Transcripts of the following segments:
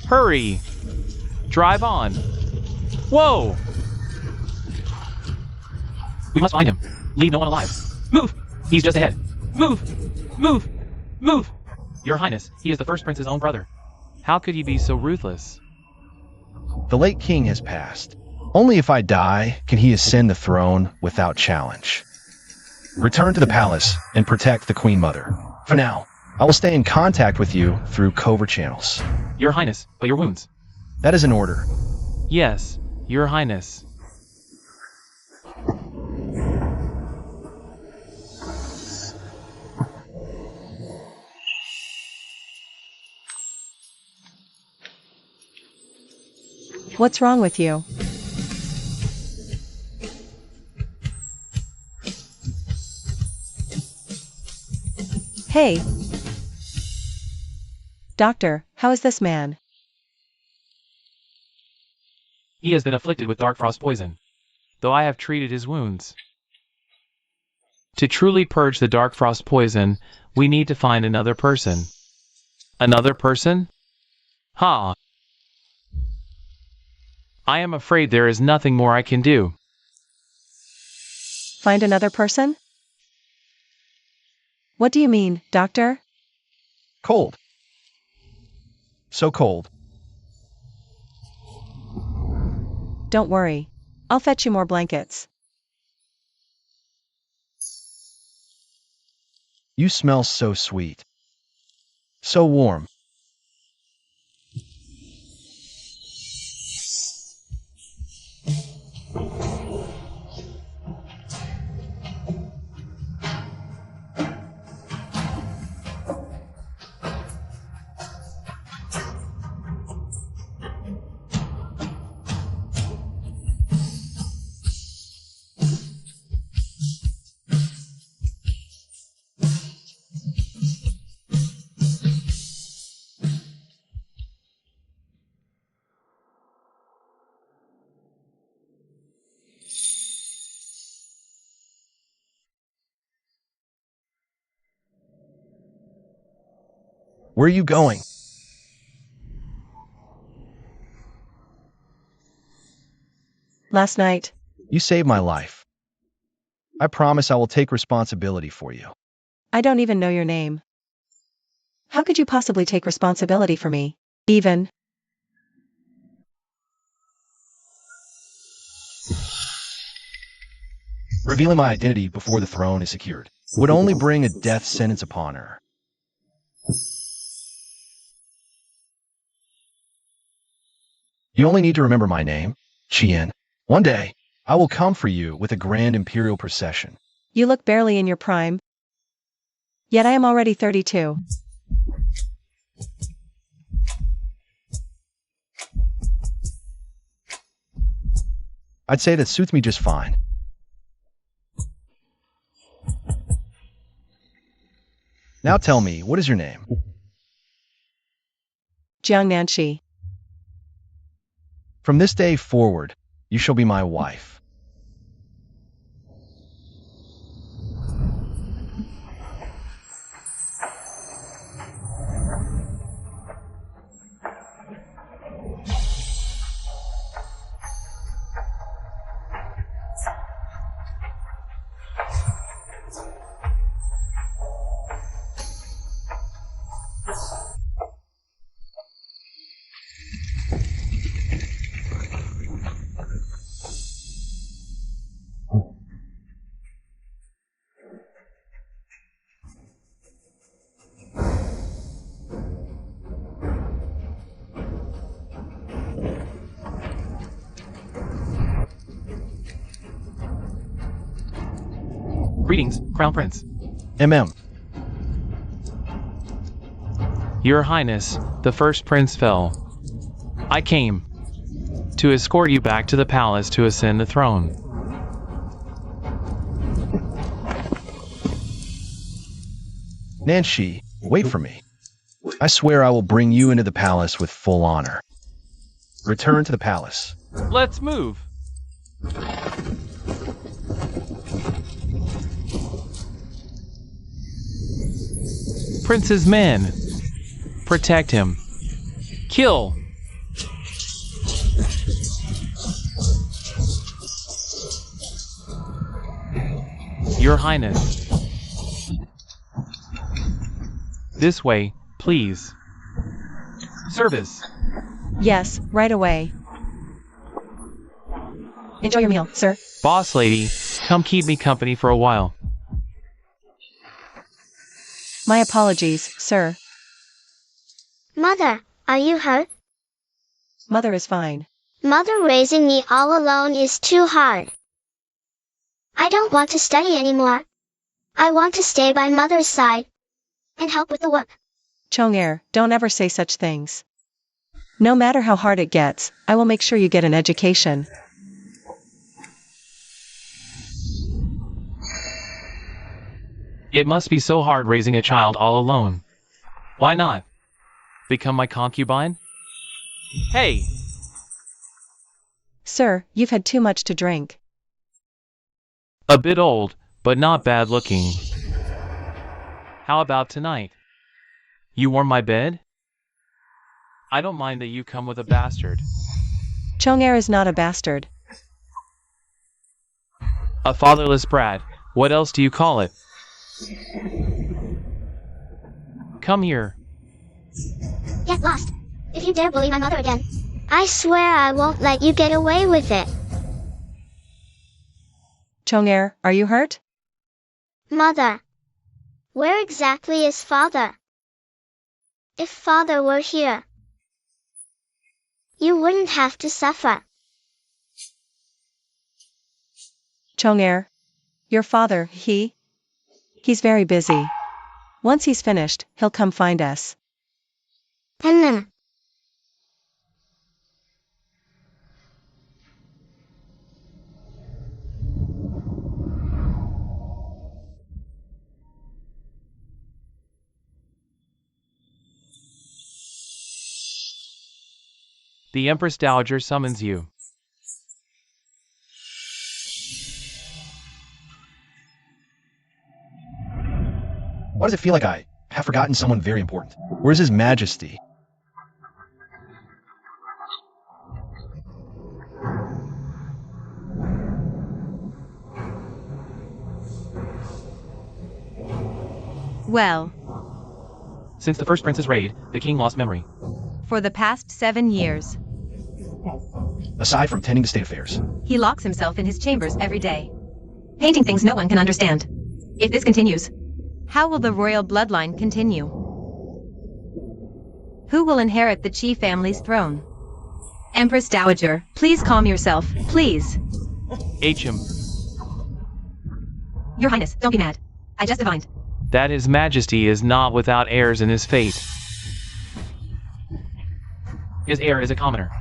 Hurry! Drive on! Whoa! We must find him. Leave no one alive. Move! He's just ahead. Move! Move! Move! Your Highness, he is the first prince's own brother. How could he be so ruthless? The late king has passed. Only if I die can he ascend the throne without challenge. Return to the palace and protect the Queen Mother. For now, I will stay in contact with you through covert channels. Your Highness, but your wounds. That is an order. Yes, Your Highness. What's wrong with you? Hey. Doctor, how is this man? He has been afflicted with dark frost poison, though I have treated his wounds. To truly purge the dark frost poison, we need to find another person. Another person? Ha! I am afraid there is nothing more I can do. Find another person? What do you mean, doctor? Cold. So cold. Don't worry. I'll fetch you more blankets. You smell so sweet. So warm. Where are you going? Last night. You saved my life. I promise I will take responsibility for you. I don't even know your name. How could you possibly take responsibility for me? Even. Revealing my identity before the throne is secured would only bring a death sentence upon her. You only need to remember my name, Qian. One day, I will come for you with a grand imperial procession. You look barely in your prime. Yet I am already 32. I'd say that suits me just fine. Now tell me, what is your name? Jiang Nanshi. From this day forward, you shall be my wife. Greetings, Crown Prince. MM. Your Highness, the first prince fell. I came to escort you back to the palace to ascend the throne. Nanshi, wait for me. I swear I will bring you into the palace with full honor. Return to the palace. Let's move. Prince's men. Protect him. Kill. Your Highness. This way, please. Service. Yes, right away. Enjoy your meal, sir. Boss lady, come keep me company for a while. My apologies, sir. Mother, are you hurt? Mother is fine. Mother, raising me all alone is too hard. I don't want to study anymore. I want to stay by Mother's side and help with the work. Chong-er, don't ever say such things. No matter how hard it gets, I will make sure you get an education. It must be so hard raising a child all alone. Why not? Become my concubine? Hey! Sir, you've had too much to drink. A bit old, but not bad looking. How about tonight? You warm my bed? I don't mind that you come with a bastard. Chong-er is not a bastard. A fatherless brat. What else do you call it? Come here. Get lost. If you dare bully my mother again, I swear I won't let you get away with it. Chong-er, are you hurt? Mother. Where exactly is Father? If Father were here, you wouldn't have to suffer. Chong-er, your father, he's very busy. Once he's finished, he'll come find us. The Empress Dowager summons you. Why does it feel like I have forgotten someone very important? Where's His Majesty? Well, Since the first prince's raid, the king lost memory. for the past 7 years, Aside from tending to state affairs, he locks himself in his chambers every day, painting things no one can understand. If this continues, how will the royal bloodline continue? Who will inherit the Qi family's throne? Empress Dowager, please calm yourself, please. HM. Your Highness, don't be mad. I just divined. That His Majesty is not without heirs in his fate. His heir is a commoner.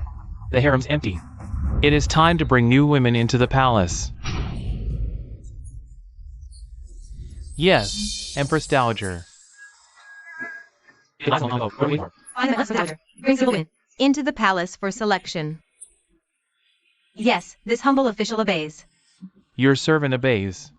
The harem's empty. It is time to bring new women into the palace. Yes, Empress Dowager. Find the Empress Dowager. Bring civil women into the palace for selection. Yes, this humble official obeys. Your servant obeys.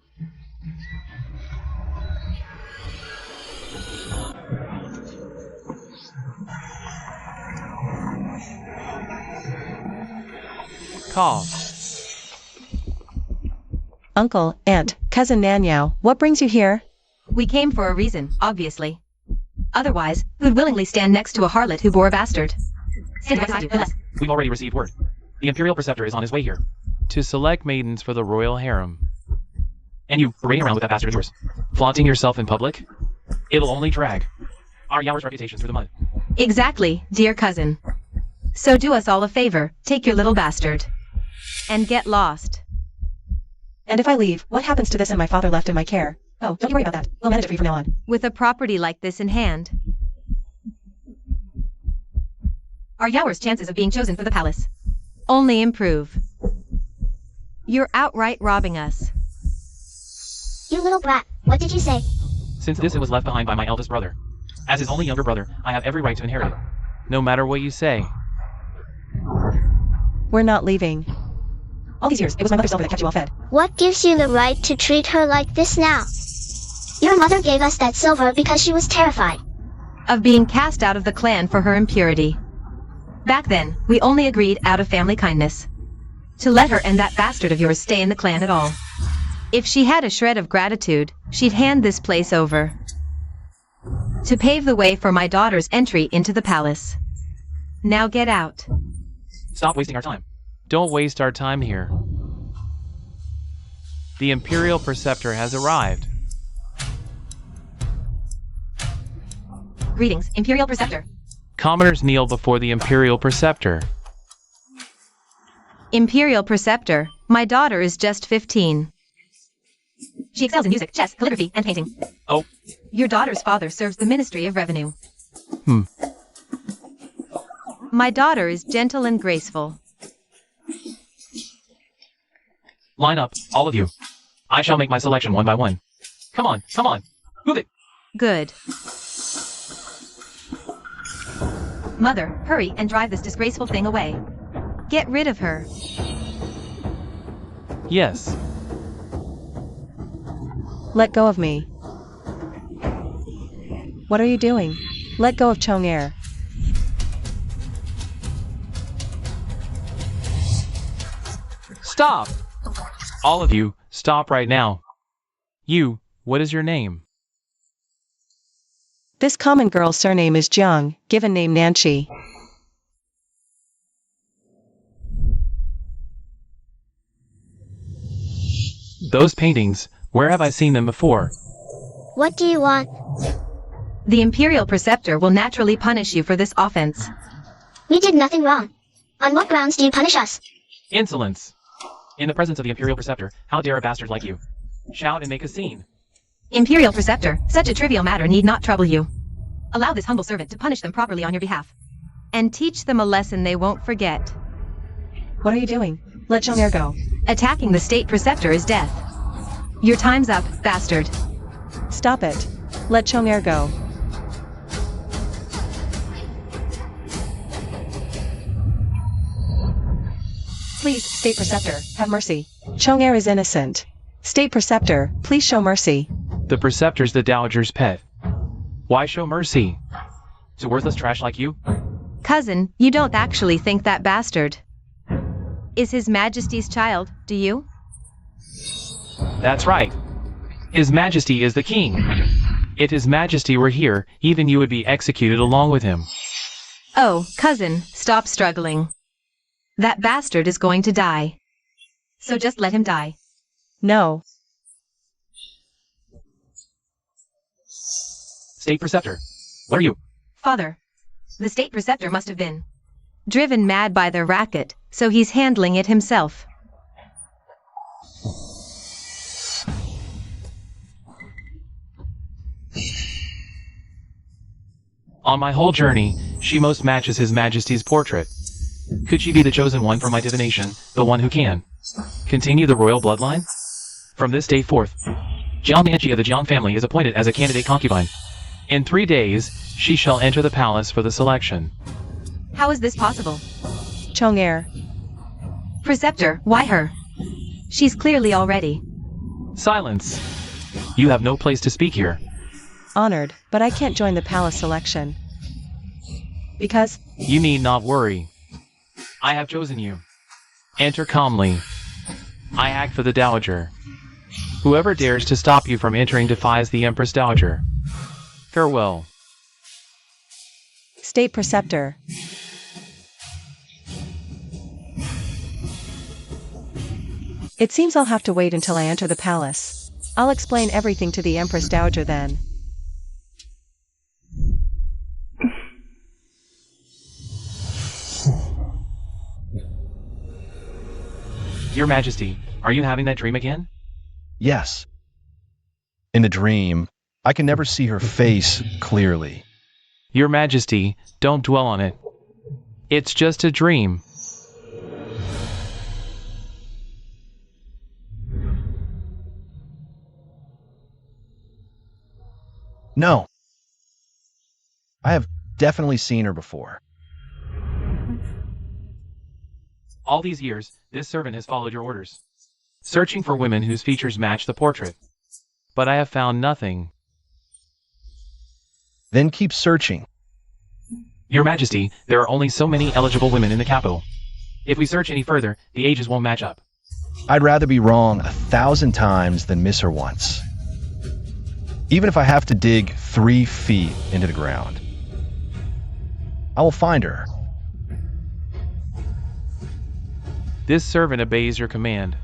Call. Uncle, aunt, cousin Nanyao, what brings you here? We came for a reason, obviously. Otherwise, who'd willingly stand next to a harlot who bore a bastard? Stand next to us. We've already received word. The Imperial Preceptor is on his way here. To select maidens for the royal harem. And you, parading around with that bastard of yours. Flaunting yourself in public? It'll only drag our Yaower's reputation through the mud. Exactly, dear cousin. So do us all a favor, take your little bastard. And get lost. And if I leave, what happens to this and my father left in my care? Oh, don't you worry about that. We'll manage it for you from now on. With a property like this in hand, our Yaower's chances of being chosen for the palace only improve. You're outright robbing us. You little brat, what did you say? Since this it was left behind by my eldest brother. As his only younger brother, I have every right to inherit it. No matter what you say. We're not leaving. All these years, it was my mother's silver that kept you all fed. What gives you the right to treat her like this now? Your mother gave us that silver because she was terrified. Of being cast out of the clan for her impurity. Back then, we only agreed out of family kindness to let her and that bastard of yours stay in the clan at all. If she had a shred of gratitude, she'd hand this place over. To pave the way for my daughter's entry into the palace. Now get out. Stop wasting our time. Don't waste our time here. The Imperial Preceptor has arrived. Greetings, Imperial Preceptor. Commoners kneel before the Imperial Preceptor. Imperial Preceptor, my daughter is just 15. She excels in music, chess, calligraphy, and painting. Oh. Your daughter's father serves the Ministry of Revenue. Hmm. My daughter is gentle and graceful. Line up, all of you. I shall make my selection one by one. Come on, come on. Move it. Good. Mother, hurry and drive this disgraceful thing away. Get rid of her. Yes. Let go of me. What are you doing? Let go of Chong-er. Stop! All of you, stop right now. You, what is your name? This common girl's surname is Jiang, given name Nancy. Those paintings, where have I seen them before? What do you want? The Imperial Preceptor will naturally punish you for this offense. We did nothing wrong. On what grounds do you punish us? Insolence! In the presence of the Imperial Preceptor, how dare a bastard like you? Shout and make a scene. Imperial Preceptor, such a trivial matter need not trouble you. Allow this humble servant to punish them properly on your behalf. And teach them a lesson they won't forget. What are you doing? Let Chong-er go. Attacking the State Preceptor is death. Your time's up, bastard. Stop it. Let Chong-er go. Please, State Preceptor, have mercy. Chong-er is innocent. State Preceptor, please show mercy. The Preceptor's the Dowager's pet. Why show mercy? To worthless trash like you? Cousin, you don't actually think that bastard is His Majesty's child, do you? That's right. His Majesty is the king. If His Majesty were here, even you would be executed along with him. Oh, cousin, stop struggling. That bastard is going to die. So just let him die. No. State Preceptor, what are you? Father, the State Preceptor must have been driven mad by the racket, so he's handling it himself. On my whole journey, she most matches His Majesty's portrait. Could she be the chosen one for my divination, the one who can continue the royal bloodline? From this day forth, Jiang Nanchi of the Jiang family is appointed as a candidate concubine. In 3 days, she shall enter the palace for the selection. How is this possible? Chong-er. Preceptor, why her? She's clearly already. Silence! You have no place to speak here. Honored, but I can't join the palace selection. Because? You need not worry. I have chosen you. Enter calmly. I act for the Dowager. Whoever dares to stop you from entering defies the Empress Dowager. Farewell. State Preceptor. It seems I'll have to wait until I enter the palace. I'll explain everything to the Empress Dowager then. Your Majesty, are you having that dream again? Yes. In the dream, I can never see her face clearly. Your Majesty, don't dwell on it. It's just a dream. No. I have definitely seen her before. All these years, this servant has followed your orders, searching for women whose features match the portrait. But I have found nothing. Then keep searching. Your Majesty, there are only so many eligible women in the capital. If we search any further, the ages won't match up. I'd rather be wrong 1,000 times than miss her once. Even if I have to dig 3 feet into the ground. I will find her. This servant obeys your command.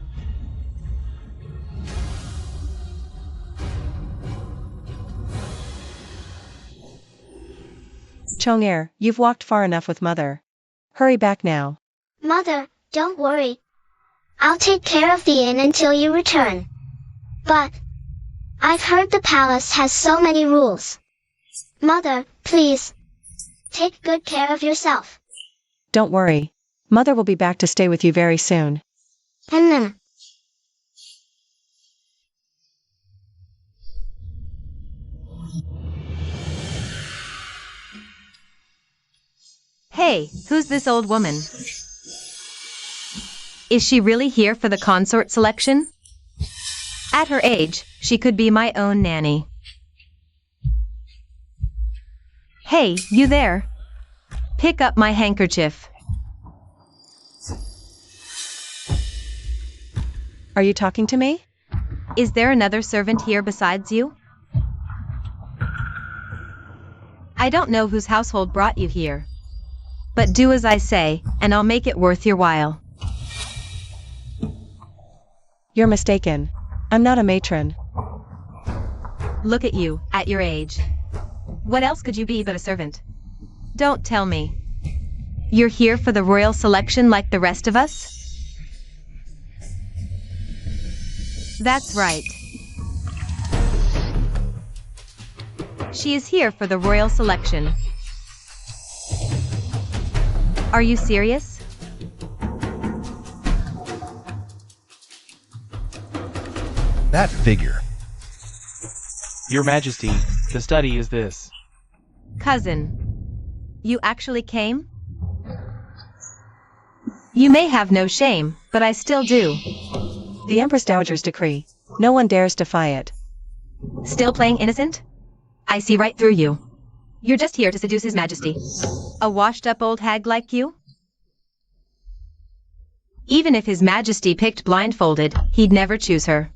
Chong'er, you've walked far enough with Mother. Hurry back now. Mother, don't worry. I'll take care of the inn until you return. But I've heard the palace has so many rules. Mother, please, take good care of yourself. Don't worry. Mother will be back to stay with you very soon. Hmm. Hey, who's this old woman? Is she really here for the consort selection? At her age, she could be my own nanny. Hey, you there? Pick up my handkerchief. Are you talking to me? Is there another servant here besides you? I don't know whose household brought you here. But do as I say, and I'll make it worth your while. You're mistaken. I'm not a matron. Look at you, at your age. What else could you be but a servant? Don't tell me. You're here for the royal selection like the rest of us? That's right. She is here for the royal selection. Are you serious? That figure. Your Majesty, the study is this. Cousin, you actually came? You may have no shame, but I still do. The Empress Dowager's decree. No one dares defy it. Still playing innocent? I see right through you. You're just here to seduce His Majesty. A washed-up old hag like you? Even if His Majesty picked blindfolded, he'd never choose her.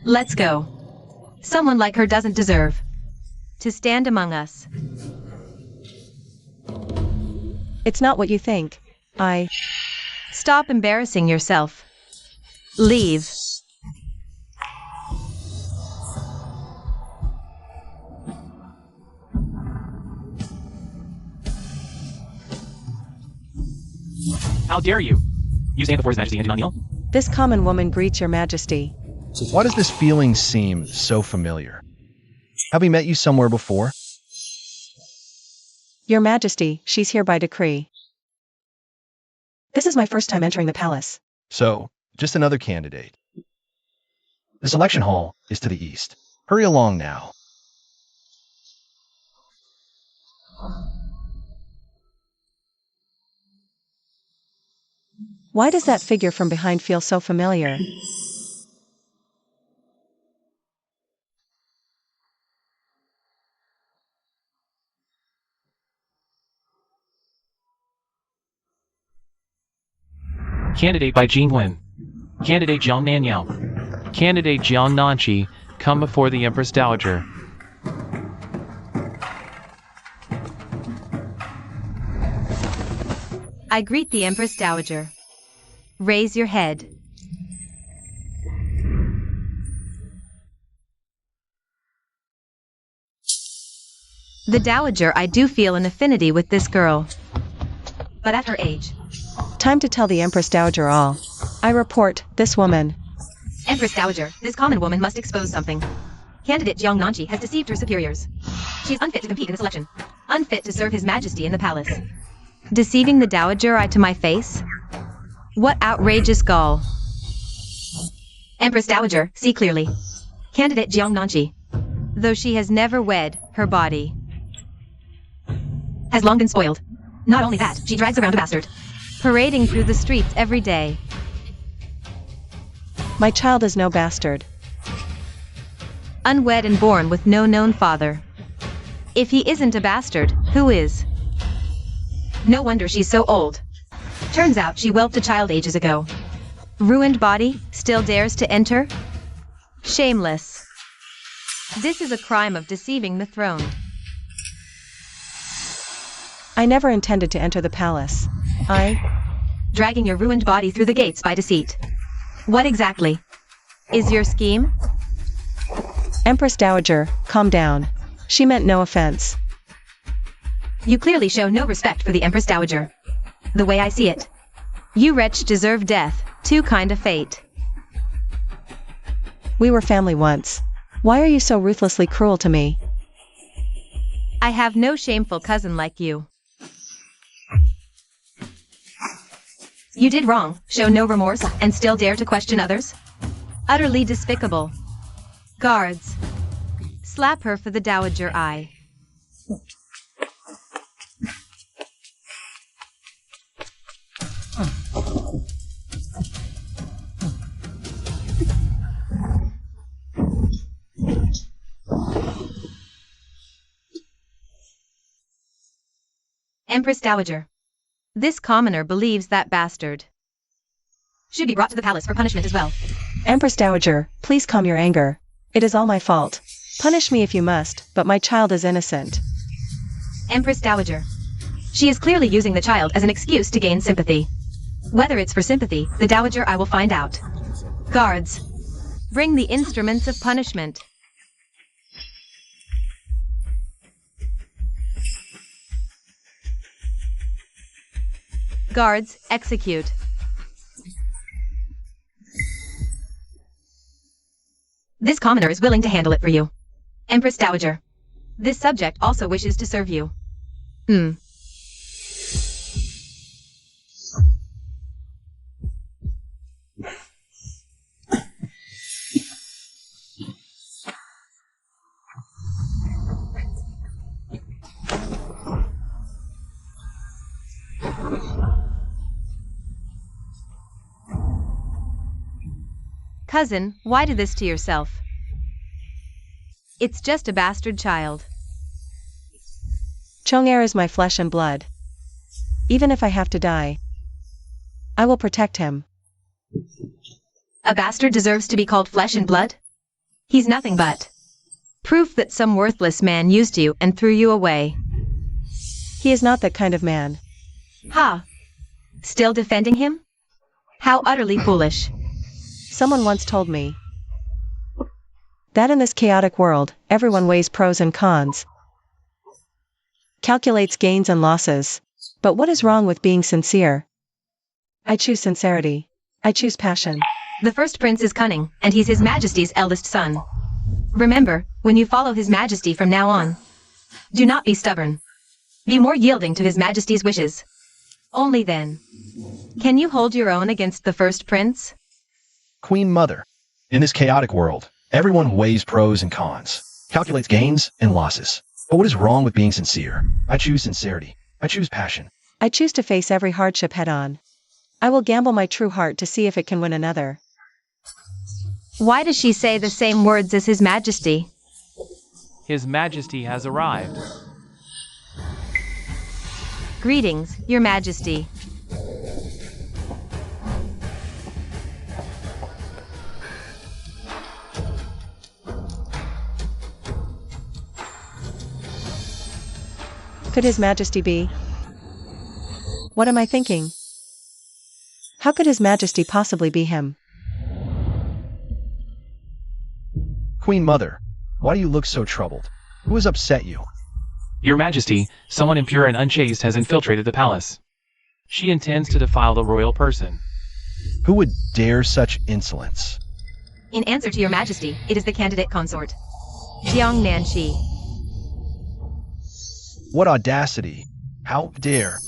Let's go. Someone like her doesn't deserve to stand among us. It's not what you think. Stop embarrassing yourself. Leave. How dare you? You stand before His Majesty and do not kneel? This common woman greets your Majesty. Why does this feeling seem so familiar? Have we met you somewhere before? Your Majesty, she's here by decree. This is my first time entering the palace. So, just another candidate. The selection hall is to the east. Hurry along now. Why does that figure from behind feel so familiar? Candidate by Jing Wen. Candidate Jiang Nanyao. Candidate Jiang Nanqi, come before the Empress Dowager. I greet the Empress Dowager. Raise your head. The Dowager, I do feel an affinity with this girl. But at her age. Time to tell the Empress Dowager all. I report, this woman. Empress Dowager, this common woman must expose something. Candidate Jiang Nanqi has deceived her superiors. She is unfit to compete in the selection. Unfit to serve His Majesty in the palace. Deceiving the Dowager to my face? What outrageous gall. Empress Dowager, see clearly. Candidate Jiang Nanqi, though she has never wed, her body has long been spoiled. Not only that, she drags around a bastard, parading through the streets every day. My child is no bastard. Unwed and born with no known father. If he isn't a bastard, who is? No wonder she's so old. Turns out she whelped a child ages ago. Ruined body still dares to enter? Shameless. This is a crime of deceiving the throne. I never intended to enter the palace. Dragging your ruined body through the gates by deceit. What exactly is your scheme? Empress Dowager, calm down. She meant no offense. You clearly show no respect for the Empress Dowager. The way I see it, you wretch deserve death, too kind a fate. We were family once. Why are you so ruthlessly cruel to me? I have no shameful cousin like you. You did wrong, show no remorse, and still dare to question others? Utterly despicable. Guards, slap her for the Dowager eye. Empress Dowager. This commoner believes that bastard should be brought to the palace for punishment as well. Empress Dowager, please calm your anger. It is all my fault. Punish me if you must, but my child is innocent. Empress Dowager. She is clearly using the child as an excuse to gain sympathy. Whether it's for sympathy, the Dowager I will find out. Guards, bring the instruments of punishment. Guards, execute. This commoner is willing to handle it for you. Empress Dowager. This subject also wishes to serve you. Cousin, why do this to yourself? It's just a bastard child. Chong'er is my flesh and blood. Even if I have to die, I will protect him. A bastard deserves to be called flesh and blood? He's nothing but proof that some worthless man used you and threw you away. He is not that kind of man. Ha! Still defending him? How utterly foolish. Someone once told me that in this chaotic world, everyone weighs pros and cons, calculates gains and losses. But what is wrong with being sincere? I choose sincerity. I choose passion. The first prince is cunning, and he's His Majesty's eldest son. Remember, when you follow His Majesty from now on, do not be stubborn. Be more yielding to His Majesty's wishes. Only then can you hold your own against the first prince. Queen Mother, in this chaotic world, everyone weighs pros and cons, calculates gains and losses. But what is wrong with being sincere? I choose sincerity. I choose passion. I choose to face every hardship head on. I will gamble my true heart to see if it can win another. Why does she say the same words as His Majesty? His Majesty has arrived. Greetings, Your Majesty. Could His Majesty be? What am I thinking? How could His Majesty possibly be him? Queen Mother, why do you look so troubled? Who has upset you? Your Majesty, someone impure and unchaste has infiltrated the palace. She intends to defile the royal person. Who would dare such insolence? In answer to Your Majesty, it is the candidate consort, Jiang Nanshi. What audacity! How dare!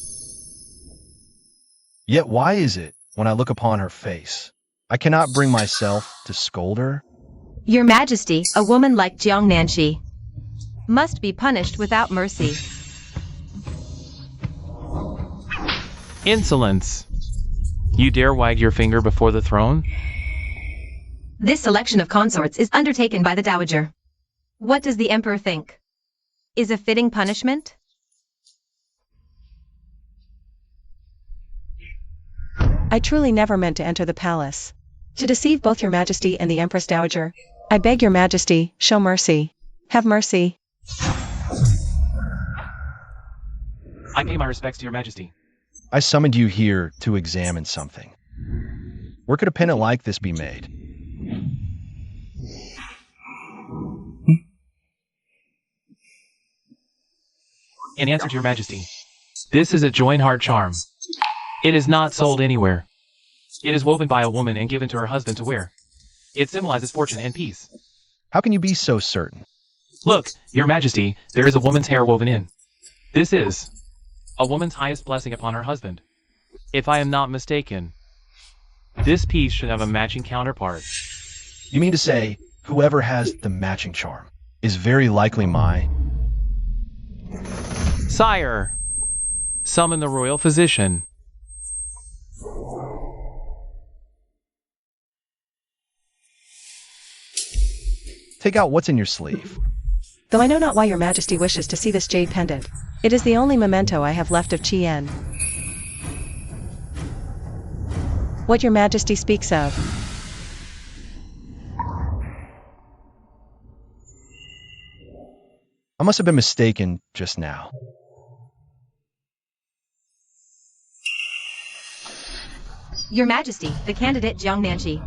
Yet why is it, when I look upon her face, I cannot bring myself to scold her? Your Majesty, a woman like Jiang Nanshi must be punished without mercy. Insolence! You dare wag your finger before the throne? This selection of consorts is undertaken by the Dowager. What does the Emperor think is a fitting punishment? I truly never meant to enter the palace. To deceive both your majesty and the Empress Dowager. I beg your majesty, show mercy. Have mercy. I pay my respects to your majesty. I summoned you here to examine something. Where could a pennant like this be made? In answer to your majesty, this is a join heart charm. It is not sold anywhere. It is woven by a woman and given to her husband to wear. It symbolizes fortune and peace. How can you be so certain? Look, your majesty, there is a woman's hair woven in. This is a woman's highest blessing upon her husband. If I am not mistaken, this piece should have a matching counterpart. You mean to say, whoever has the matching charm is very likely my... Sire, summon the royal physician. Take out what's in your sleeve. Though I know not why your majesty wishes to see this jade pendant. It is the only memento I have left of Chien. What your majesty speaks of. I must have been mistaken just now. Your Majesty, the candidate Jiang Nanshi.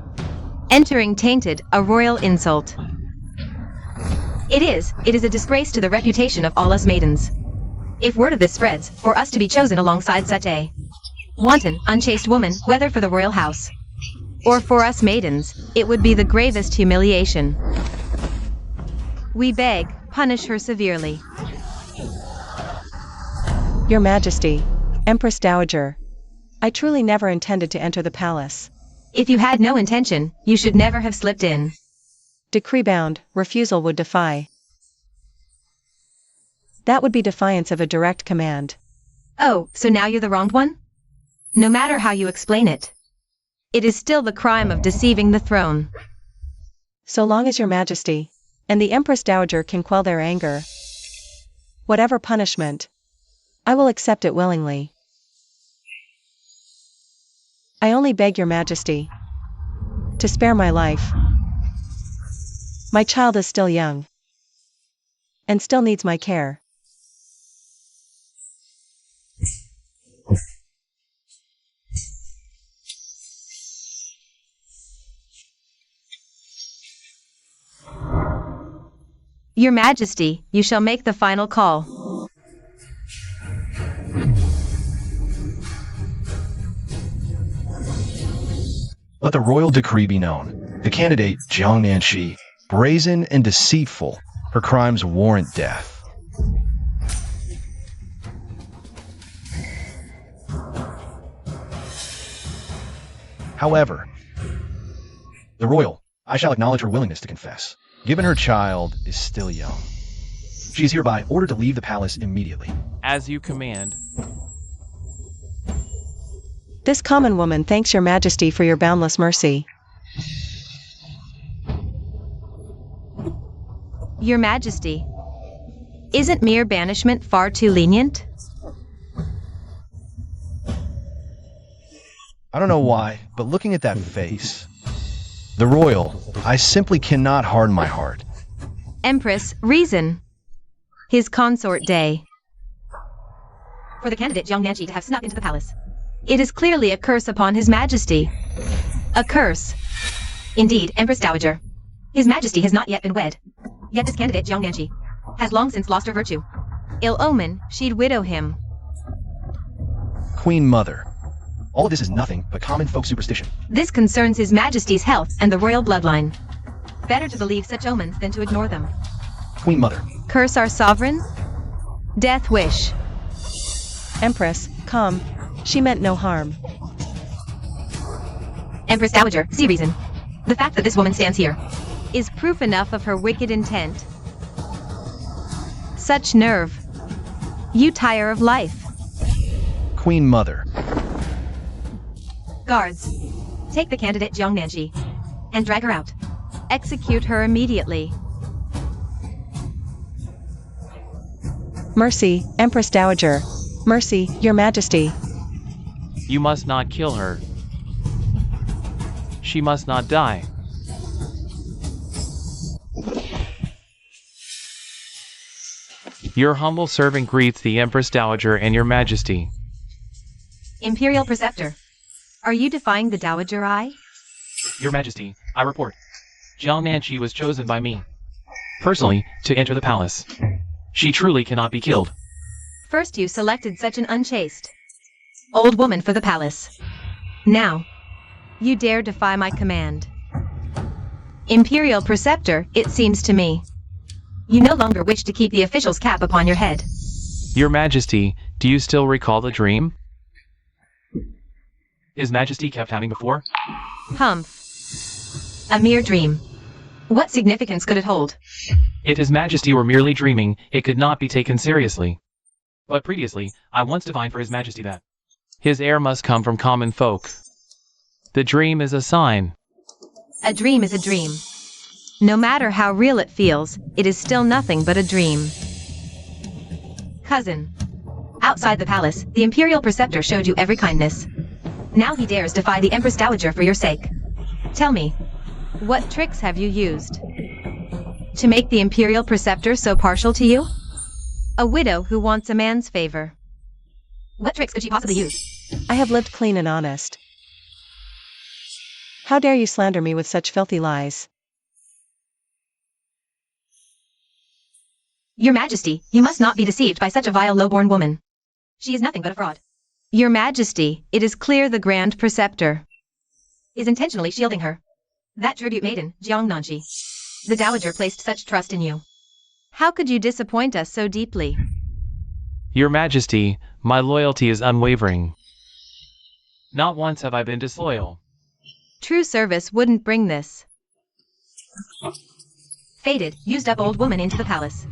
Entering tainted, a royal insult. It is a disgrace to the reputation of all us maidens. If word of this spreads, for us to be chosen alongside such a wanton, unchaste woman, whether for the royal house or for us maidens, it would be the gravest humiliation. We beg, punish her severely. Your majesty, Empress Dowager. I truly never intended to enter the palace. If you had no intention, you should never have slipped in. Decree bound, refusal would defy. That would be defiance of a direct command. Oh, so now you're the wronged one? No matter how you explain it, it is still the crime of deceiving the throne. So long as your majesty and the Empress Dowager can quell their anger, whatever punishment, I will accept it willingly. I only beg your majesty to spare my life. My child is still young and still needs my care. Your Majesty, you shall make the final call. Let the royal decree be known. The candidate, Jiang Nanshi, brazen and deceitful, her crimes warrant death. However, the royal, I shall acknowledge her willingness to confess, given her child is still young. She is hereby ordered to leave the palace immediately. As you command. This common woman thanks your majesty for your boundless mercy. Your Majesty, isn't mere banishment far too lenient? I don't know why, but looking at that face, the royal, I simply cannot harden my heart. Empress, reason. His consort day. For the candidate Jiang Nanshi to have snuck into the palace. It is clearly a curse upon His Majesty. A curse. Indeed, Empress Dowager. His Majesty has not yet been wed. Yet this candidate Jiang Nanshi has long since lost her virtue. Ill omen, she'd widow him. Queen Mother, all of this is nothing but common folk superstition. This concerns His Majesty's health and the royal bloodline. Better to believe such omens than to ignore them. Queen Mother, Curse our sovereign? Death wish. Empress, come. She meant no harm. Empress Dowager, see reason. The fact that this woman stands here is proof enough of her wicked intent. Such nerve. You tire of life. Queen Mother, Guards, take the candidate Jiang Nanshi and drag her out. Execute her immediately. Mercy, Empress Dowager. Mercy, your majesty. You must not kill her. She must not die. Your humble servant greets the Empress Dowager and your Majesty. Imperial Preceptor. Are you defying the Dowager Eye? Your Majesty, I report. Jiang Nanqi was chosen by me, personally, to enter the palace. She truly cannot be killed. First you selected such an unchaste old woman for the palace. Now, you dare defy my command. Imperial Preceptor, it seems to me, you no longer wish to keep the official's cap upon your head. Your Majesty, do you still recall the dream His Majesty kept having before? Humph. A mere dream. What significance could it hold? If His Majesty were merely dreaming, it could not be taken seriously. But previously, I once divined for His Majesty that his heir must come from common folk. The dream is a sign. A dream is a dream. No matter how real it feels, it is still nothing but a dream. Cousin. Outside the palace, the Imperial Preceptor showed you every kindness. Now he dares defy the Empress Dowager for your sake. Tell me, what tricks have you used to make the Imperial Preceptor so partial to you? A widow who wants a man's favor. What tricks could she possibly use? I have lived clean and honest. How dare you slander me with such filthy lies? Your Majesty, you must not be deceived by such a vile low-born woman. She is nothing but a fraud. Your Majesty, it is clear the Grand Preceptor is intentionally shielding her. That tribute maiden, Jiang Nanqi. The Dowager placed such trust in you. How could you disappoint us so deeply? Your Majesty, my loyalty is unwavering. Not once have I been disloyal. True service wouldn't bring this faded, used-up old woman into the palace.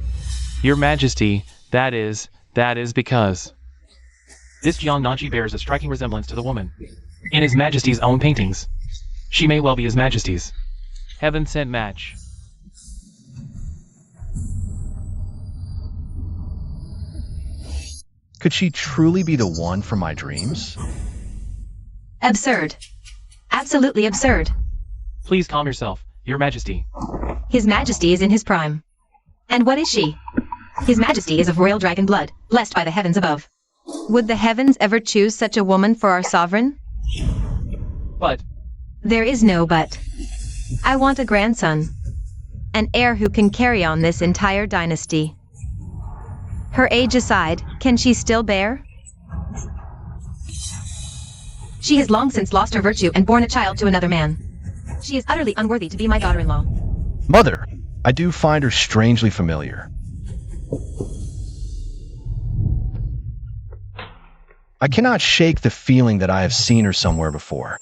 Your Majesty, that is because this Jiang Nanqi bears a striking resemblance to the woman in His Majesty's own paintings. She may well be His Majesty's heaven-sent match. Could she truly be the one from my dreams? Absurd. Absolutely absurd. Please calm yourself, Your Majesty. His Majesty is in his prime. And what is she? His Majesty is of royal dragon blood, blessed by the heavens above. Would the heavens ever choose such a woman for our sovereign? But There is no but. I want a grandson. An heir who can carry on this entire dynasty. Her age aside, can she still bear? She has long since lost her virtue and borne a child to another man. She is utterly unworthy to be my daughter-in-law. Mother, I do find her strangely familiar. I cannot shake the feeling that I have seen her somewhere before.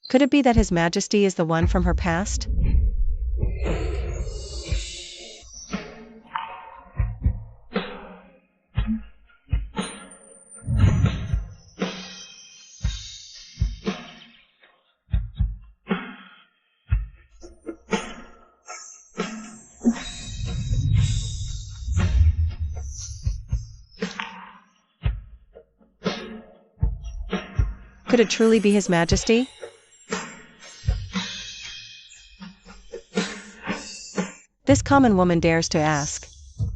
Could it be that His Majesty is the one from her past? Could it truly be His Majesty? This common woman dares to ask,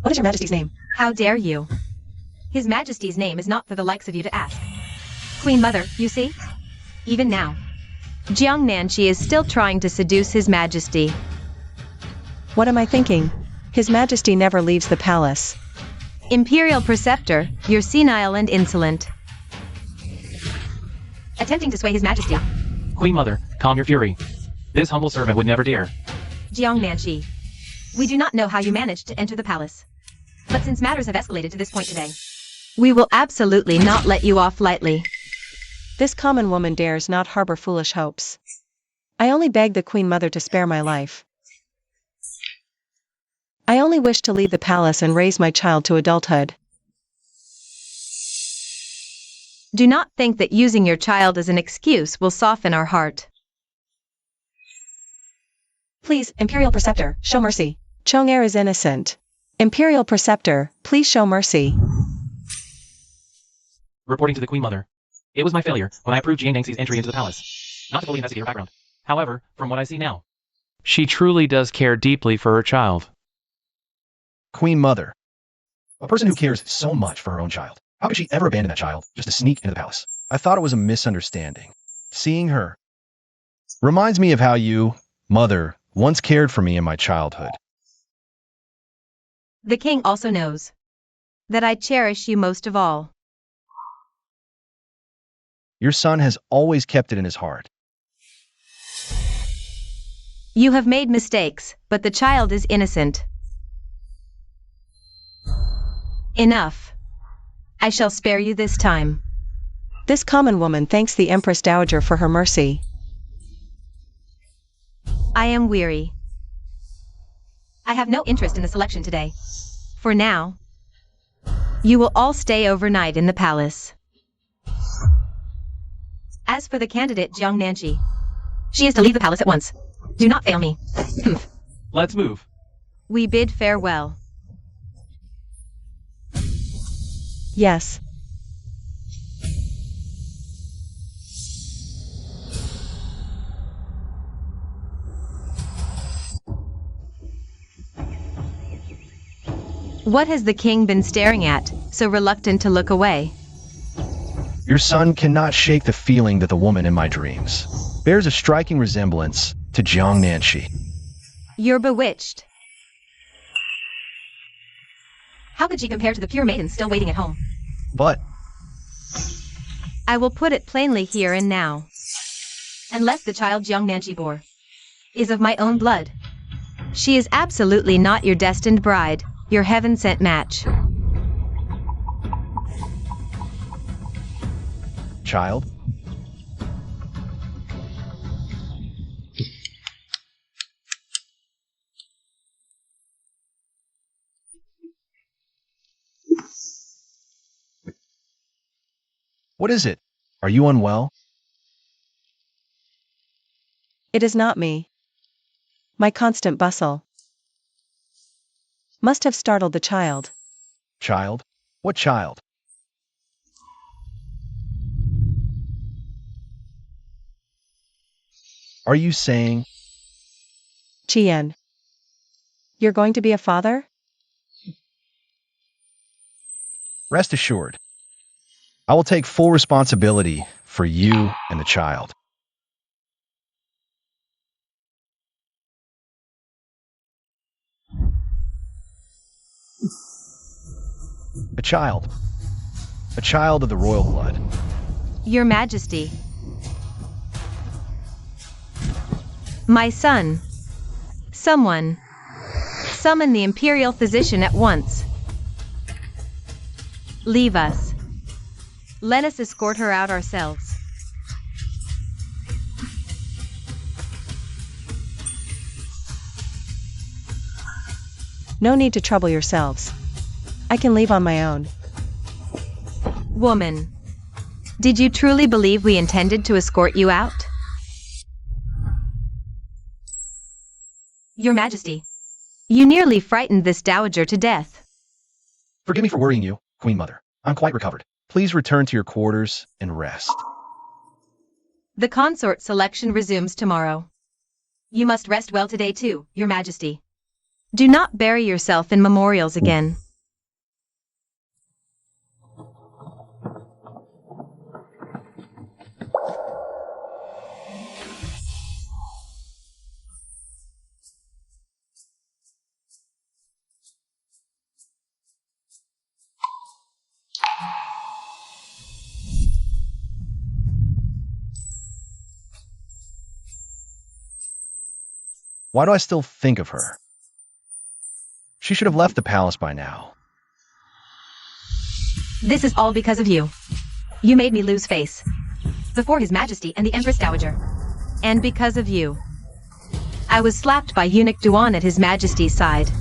"What is your Majesty's name?" How dare you? His Majesty's name is not for the likes of you to ask. Queen Mother, you see? Even now, Jiang Nanqi is still trying to seduce His Majesty. What am I thinking? His Majesty never leaves the palace. Imperial Preceptor, you're senile and insolent. Attempting to sway His Majesty. Queen Mother, calm your fury. This humble servant would never dare. Jiang Nanqi, we do not know how you managed to enter the palace. But since matters have escalated to this point today, we will absolutely not let you off lightly. This common woman dares not harbor foolish hopes. I only beg the Queen Mother to spare my life. I only wish to leave the palace and raise my child to adulthood. Do not think that using your child as an excuse will soften our heart. Please, Imperial Preceptor, show mercy. Chong'er is innocent. Imperial Preceptor, please show mercy. reporting to the Queen Mother. It was my failure when I approved Jiang Nangxi's entry into the palace, not to fully investigate her background. However, from what I see now, she truly does care deeply for her child. Queen Mother. A person who cares so much for her own child. How could she ever abandon that child just to sneak into the palace? I thought it was a misunderstanding. Seeing her reminds me of how you, Mother, once cared for me in my childhood. The king also knows that I cherish you most of all. Your son has always kept it in his heart. You have made mistakes, but the child is innocent. Enough. I shall spare you this time. This common woman thanks the Empress Dowager for her mercy. I am weary. I have no interest in the selection today. For now, you will all stay overnight in the palace. As for the candidate Jiang Nanqi, she is to leave the palace at once. Do not fail me. Let's move. We bid farewell. Yes. What has the king been staring at, so reluctant to look away? Your son cannot shake the feeling that the woman in my dreams bears a striking resemblance to Jiang Nanqi. You're bewitched. How could she compare to the pure maiden still waiting at home? But I will put it plainly here and now. Unless the child Jiang Nanqi bore is of my own blood, she is absolutely not your destined bride, your heaven-sent match. child? What is it? Are you unwell? It is not me. My constant bustle must have startled the child. Child? What child? Are you saying? Chien, you're going to be a father? Rest assured, I will take full responsibility for you and the child. A child of the royal blood. Your Majesty. My son. Someone. Summon the imperial physician at once. Leave us. Let us escort her out ourselves. No need to trouble yourselves. I can leave on my own. Woman. Did you truly believe we intended to escort you out? Your Majesty. You nearly frightened this dowager to death. Forgive me for worrying you, Queen Mother. I'm quite recovered. Please return to your quarters and rest. The consort selection resumes tomorrow. You must rest well today too, Your Majesty. Do not bury yourself in memorials again. Why do I still think of her? She should have left the palace by now. This is all because of you. You made me lose face before His Majesty and the Empress Dowager. And because of you, I was slapped by Eunuch Duan at His Majesty's side.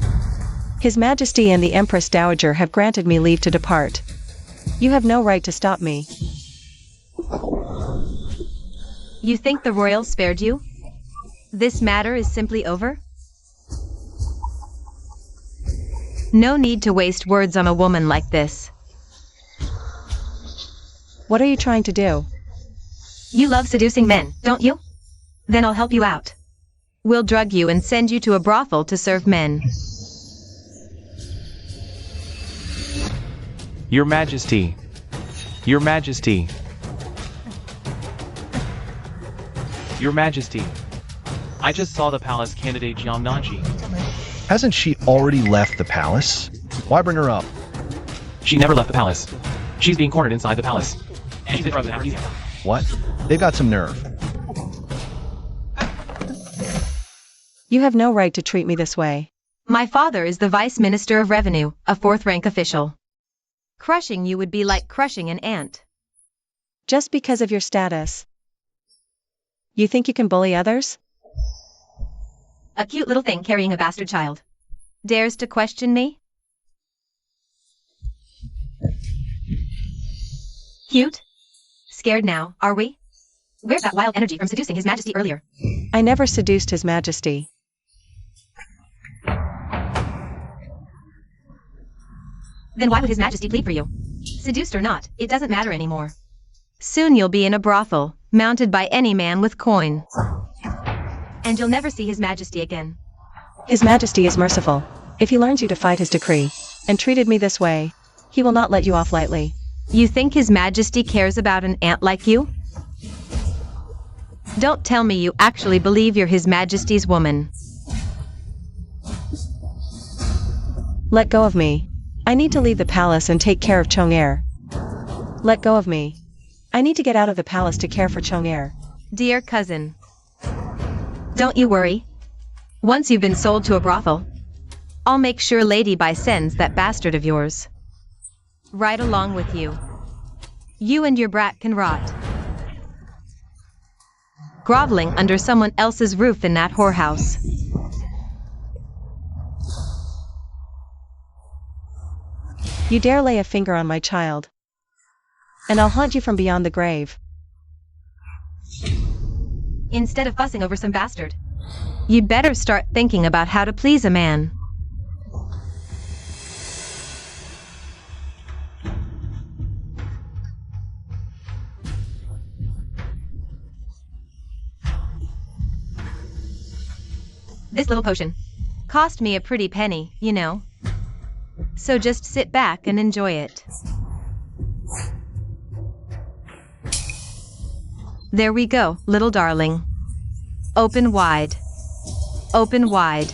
His Majesty and the Empress Dowager have granted me leave to depart. You have no right to stop me. You think the royals spared you? This matter is simply over? No need to waste words on a woman like this. What are you trying to do? You love seducing men, don't you? Then I'll help you out. We'll drug you and send you to a brothel to serve men. Your Majesty. Your Majesty. Your Majesty. I just saw the palace candidate Jiang Nanji. Hasn't she already left the palace? Why bring her up? She never left the palace. She's being cornered inside the palace. And she's been drugged with aphrodisiac. What? They've got some nerve. You have no right to treat me this way. My father is the Vice Minister of Revenue, a fourth-rank official. Crushing you would be like crushing an ant. Just because of your status. You think you can bully others? A cute little thing carrying a bastard child. Dares to question me? Cute? Scared now, are we? Where's that wild energy from seducing His Majesty earlier? I never seduced His Majesty. Then why would His Majesty plead for you? Seduced or not, it doesn't matter anymore. Soon you'll be in a brothel, mounted by any man with coin. And you'll never see His Majesty again. His Majesty is merciful. If he learns you defied his decree, and treated me this way, he will not let you off lightly. You think His Majesty cares about an ant like you? Don't tell me you actually believe you're His Majesty's woman. Let go of me. I need to leave the palace and take care of Chong'er. Let go of me. I need to get out of the palace to care for Chong'er. Dear cousin. Don't you worry. Once you've been sold to a brothel, I'll make sure Lady Bai sends that bastard of yours right along with you. You and your brat can rot, groveling under someone else's roof in that whorehouse. You dare lay a finger on my child, and I'll haunt you from beyond the grave. Instead of fussing over some bastard, you'd better start thinking about how to please a man. This little potion cost me a pretty penny, you know. So just sit back and enjoy it. There we go, little darling. Open wide. Open wide.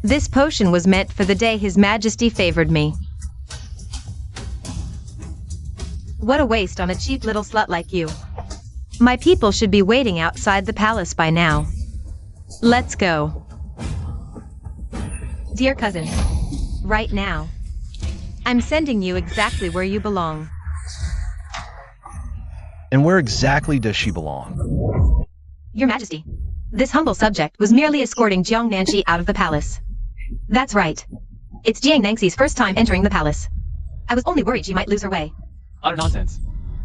This potion was meant for the day His Majesty favored me. What a waste on a cheap little slut like you. My people should be waiting outside the palace by now. Let's go. Dear cousin, right now, I'm sending you exactly where you belong. And where exactly does she belong? Your Majesty, this humble subject was merely escorting Jiang Nanxi out of the palace. That's right. It's Jiang Nanxi's first time entering the palace. I was only worried she might lose her way. Utter nonsense.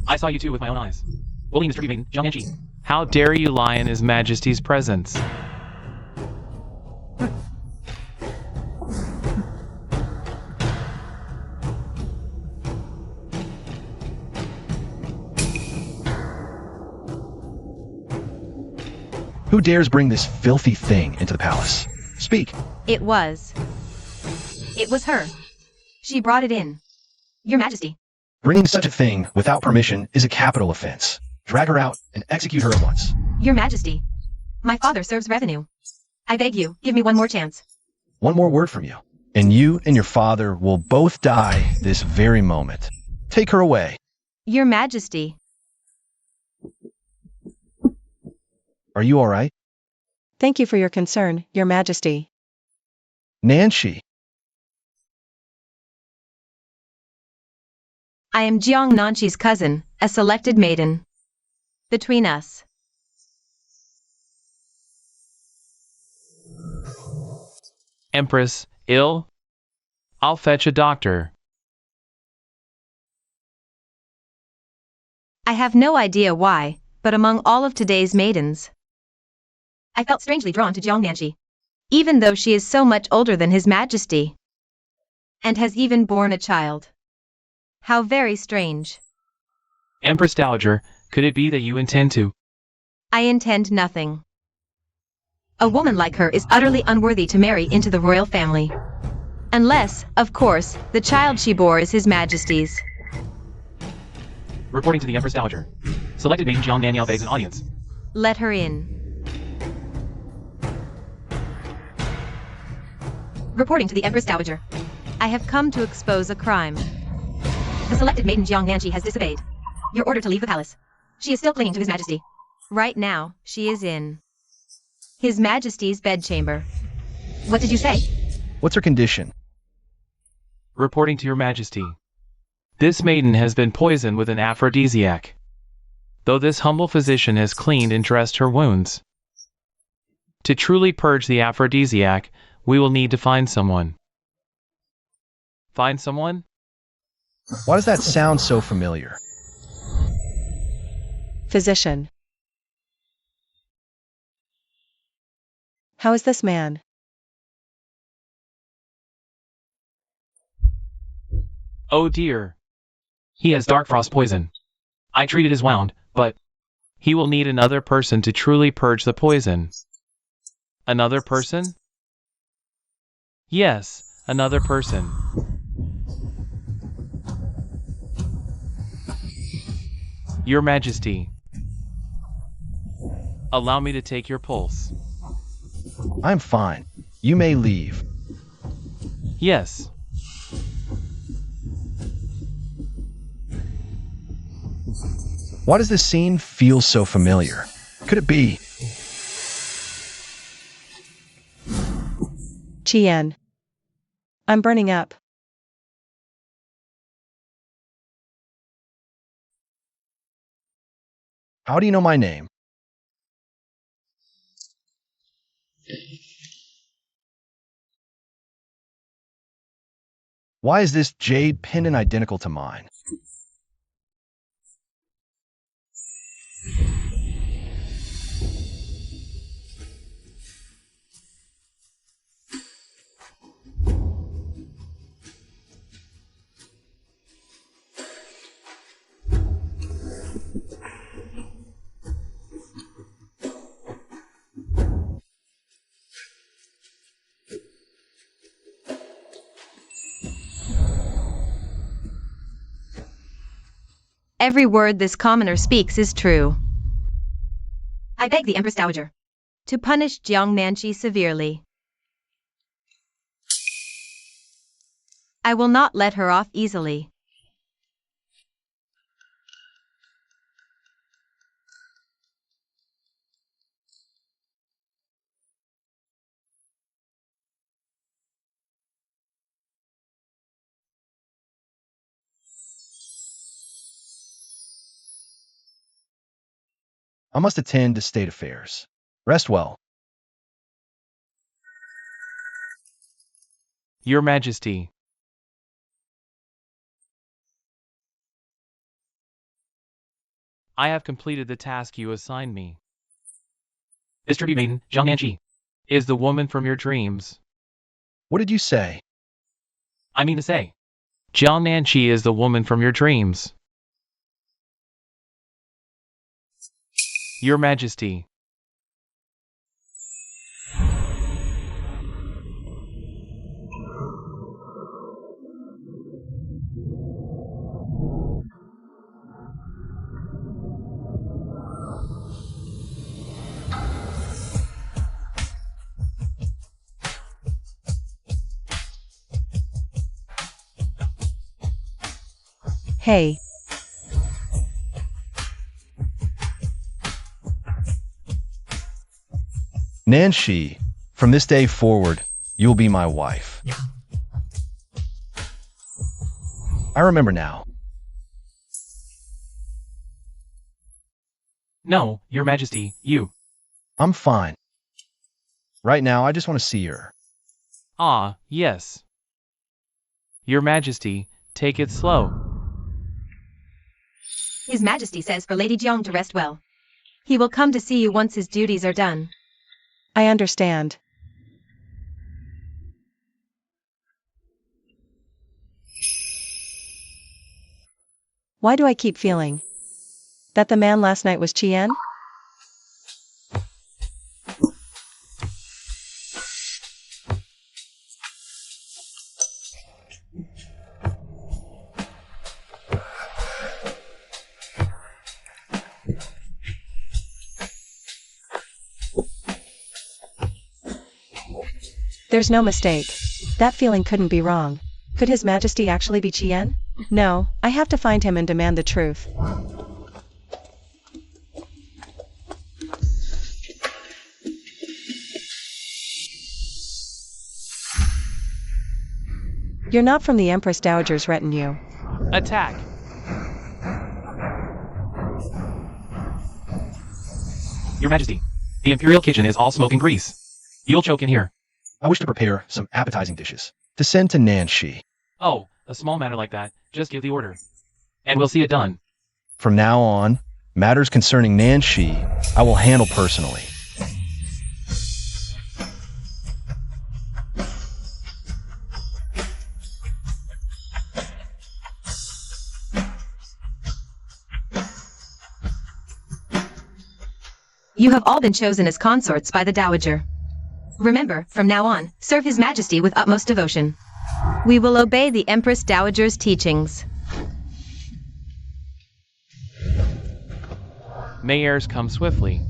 I saw you two with my own eyes. Willing distributing Jiang Nanxi. How dare you lie in His Majesty's presence? Who dares bring this filthy thing into the palace? Speak. It was her. She brought it in. Your Majesty. Bringing such a thing without permission is a capital offense. Drag her out and execute her at once. Your Majesty. My father serves revenue. I beg you, give me one more chance. One more word from you, and you and your father will both die this very moment. Take her away. Your Majesty. Are you all right? Thank you for your concern, Your Majesty. Nanxi. I am Jiang Nanxi's cousin, a selected maiden. Between us. Empress, ill? I'll fetch a doctor. I have no idea why, but among all of today's maidens, I felt strangely drawn to Jiang Nanxi, even though she is so much older than His Majesty. and has even borne a child. How very strange. Empress Dowager, could it be that you intend to? I intend nothing. A woman like her is utterly unworthy to marry into the royal family. Unless, of course, the child she bore is His Majesty's. Reporting to the Empress Dowager. Selected maiden Jiang Nanyao begs an audience. Let her in. Reporting to the Empress Dowager. I have come to expose a crime. The selected maiden Jiang Nanchi has disobeyed your order to leave the palace. She is still clinging to His Majesty. Right now, she is in His Majesty's bedchamber. What did you say? What's her condition? Reporting to your Majesty. This maiden has been poisoned with an aphrodisiac. Though this humble physician has cleaned and dressed her wounds. To truly purge the aphrodisiac, we will need to find someone. Find someone? Why does that sound so familiar? Physician. How is this man? Oh dear. He has dark frost poison. I treated his wound, but he will need another person to truly purge the poison. Another person? Yes, another person. Your Majesty. Allow me to take your pulse. I'm fine. You may leave. Yes. Why does this scene feel so familiar? Could it be? Chien. I'm burning up. How do you know my name? Why is this jade pendant identical to mine? Every word this commoner speaks is true. I beg the Empress Dowager to punish Jiang Nanchi severely. I will not let her off easily. I must attend to state affairs. Rest well. Your Majesty. I have completed the task you assigned me. This tribute maiden, Jiang Nanchi, is the woman from your dreams. What did you say? I mean to say, Jiang Nanchi is the woman from your dreams. Your Majesty. Hey. Nanshi, from this day forward, you'll be my wife. I remember now. No, Your Majesty, you. I'm fine. Right now, I just want to see her. Ah, yes. Your Majesty, take it slow. His Majesty says for Lady Jiang to rest well. He will come to see you once his duties are done. I understand. Why do I keep feeling that the man last night was Chien? There's no mistake. That feeling couldn't be wrong. Could His Majesty actually be Chien? No, I have to find him and demand the truth. You're not from the Empress Dowager's retinue. Attack! Your Majesty, the Imperial kitchen is all smoke and grease. You'll choke in here. I wish to prepare some appetizing dishes to send to Nanshi. Oh, a small matter like that, just give the order. And we'll see it done. From now on, matters concerning Nanshi, I will handle personally. You have all been chosen as consorts by the Dowager. Remember, from now on, serve His Majesty with utmost devotion. We will obey the Empress Dowager's teachings. May heirs come swiftly.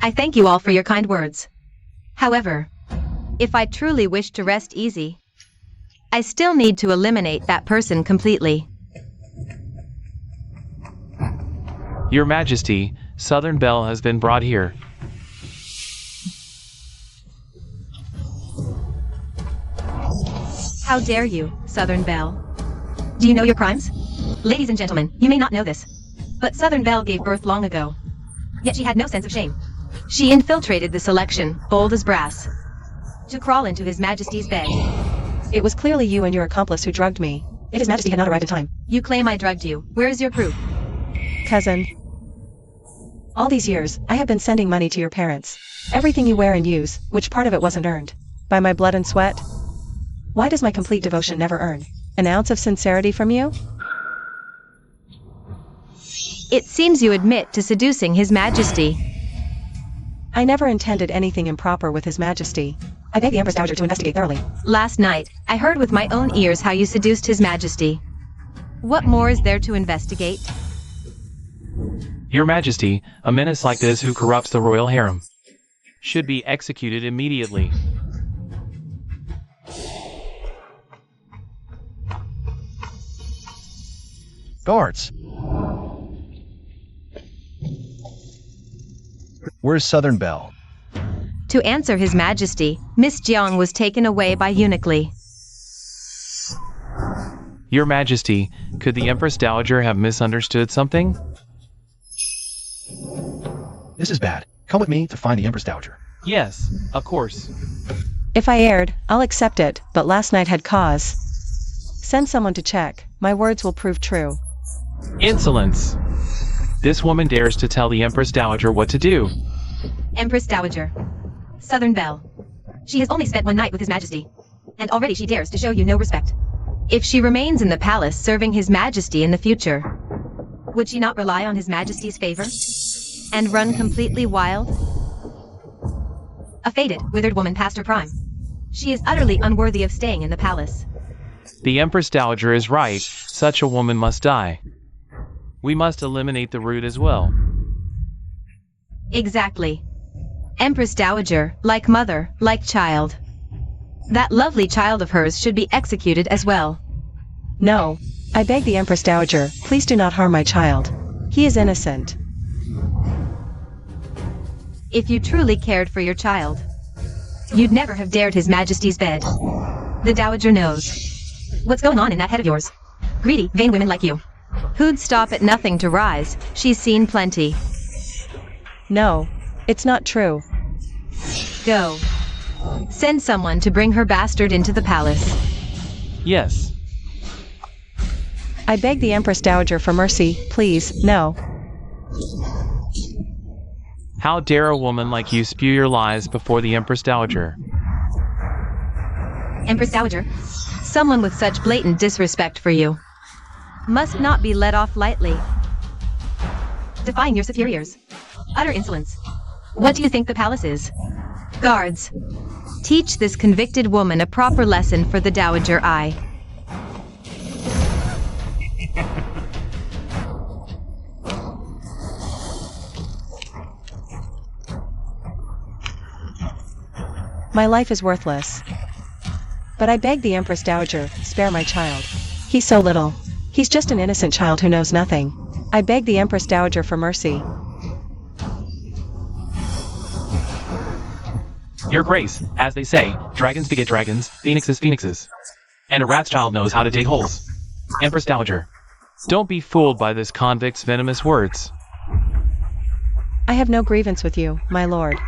I thank you all for your kind words. However, if I truly wish to rest easy, I still need to eliminate that person completely. Your Majesty, Southern Belle has been brought here. How dare you, Southern Belle? Do you know your crimes? Ladies and gentlemen, you may not know this, but Southern Belle gave birth long ago. Yet she had no sense of shame. She infiltrated the selection, bold as brass, to crawl into His Majesty's bed. It was clearly you and your accomplice who drugged me. If His Majesty had not arrived in time. You claim I drugged you. Where is your proof? Cousin. All these years, I have been sending money to your parents. Everything you wear and use, which part of it wasn't earned? By my blood and sweat? Why does my complete devotion never earn an ounce of sincerity from you? It seems you admit to seducing His Majesty. I never intended anything improper with His Majesty. I beg the Empress Dowager to investigate thoroughly. Last night, I heard with my own ears how you seduced His Majesty. What more is there to investigate? Your Majesty, a menace like this who corrupts the royal harem should be executed immediately. Guards! Where's Southern Belle? To answer His Majesty, Miss Jiang was taken away by eunuchly. Your Majesty, could the Empress Dowager have misunderstood something? This is bad. Come with me to find the Empress Dowager. Yes, of course. If I erred, I'll accept it, but last night had cause. Send someone to check. My words will prove true. Insolence! This woman dares to tell the Empress Dowager what to do. Empress Dowager. Southern Belle. She has only spent one night with His Majesty, and already she dares to show you no respect. If she remains in the palace serving His Majesty in the future, would she not rely on His Majesty's favor? And run completely wild? A faded, withered woman past her prime. She is utterly unworthy of staying in the palace. The Empress Dowager is right, such a woman must die. We must eliminate the root as well. Exactly. Empress Dowager, like mother, like child. That lovely child of hers should be executed as well. No. I beg the Empress Dowager, please do not harm my child. He is innocent. If you truly cared for your child, you'd never have dared His Majesty's bed. The Dowager knows what's going on in that head of yours. Greedy, vain women like you. Who'd stop at nothing to rise? She's seen plenty. No. It's not true. Go. Send someone to bring her bastard into the palace. Yes. I beg the Empress Dowager for mercy, please, no. How dare a woman like you spew your lies before the Empress Dowager? Empress Dowager, someone with such blatant disrespect for you must not be let off lightly. Defying your superiors. Utter insolence. What do you think the palace is? Guards, teach this convicted woman a proper lesson for the Dowager Eye. My life is worthless. But I beg the Empress Dowager, spare my child. He's so little. He's just an innocent child who knows nothing. I beg the Empress Dowager for mercy. Your Grace, as they say, dragons beget dragons, phoenixes phoenixes. And a rat's child knows how to dig holes. Empress Dowager, don't be fooled by this convict's venomous words. I have no grievance with you, my lord.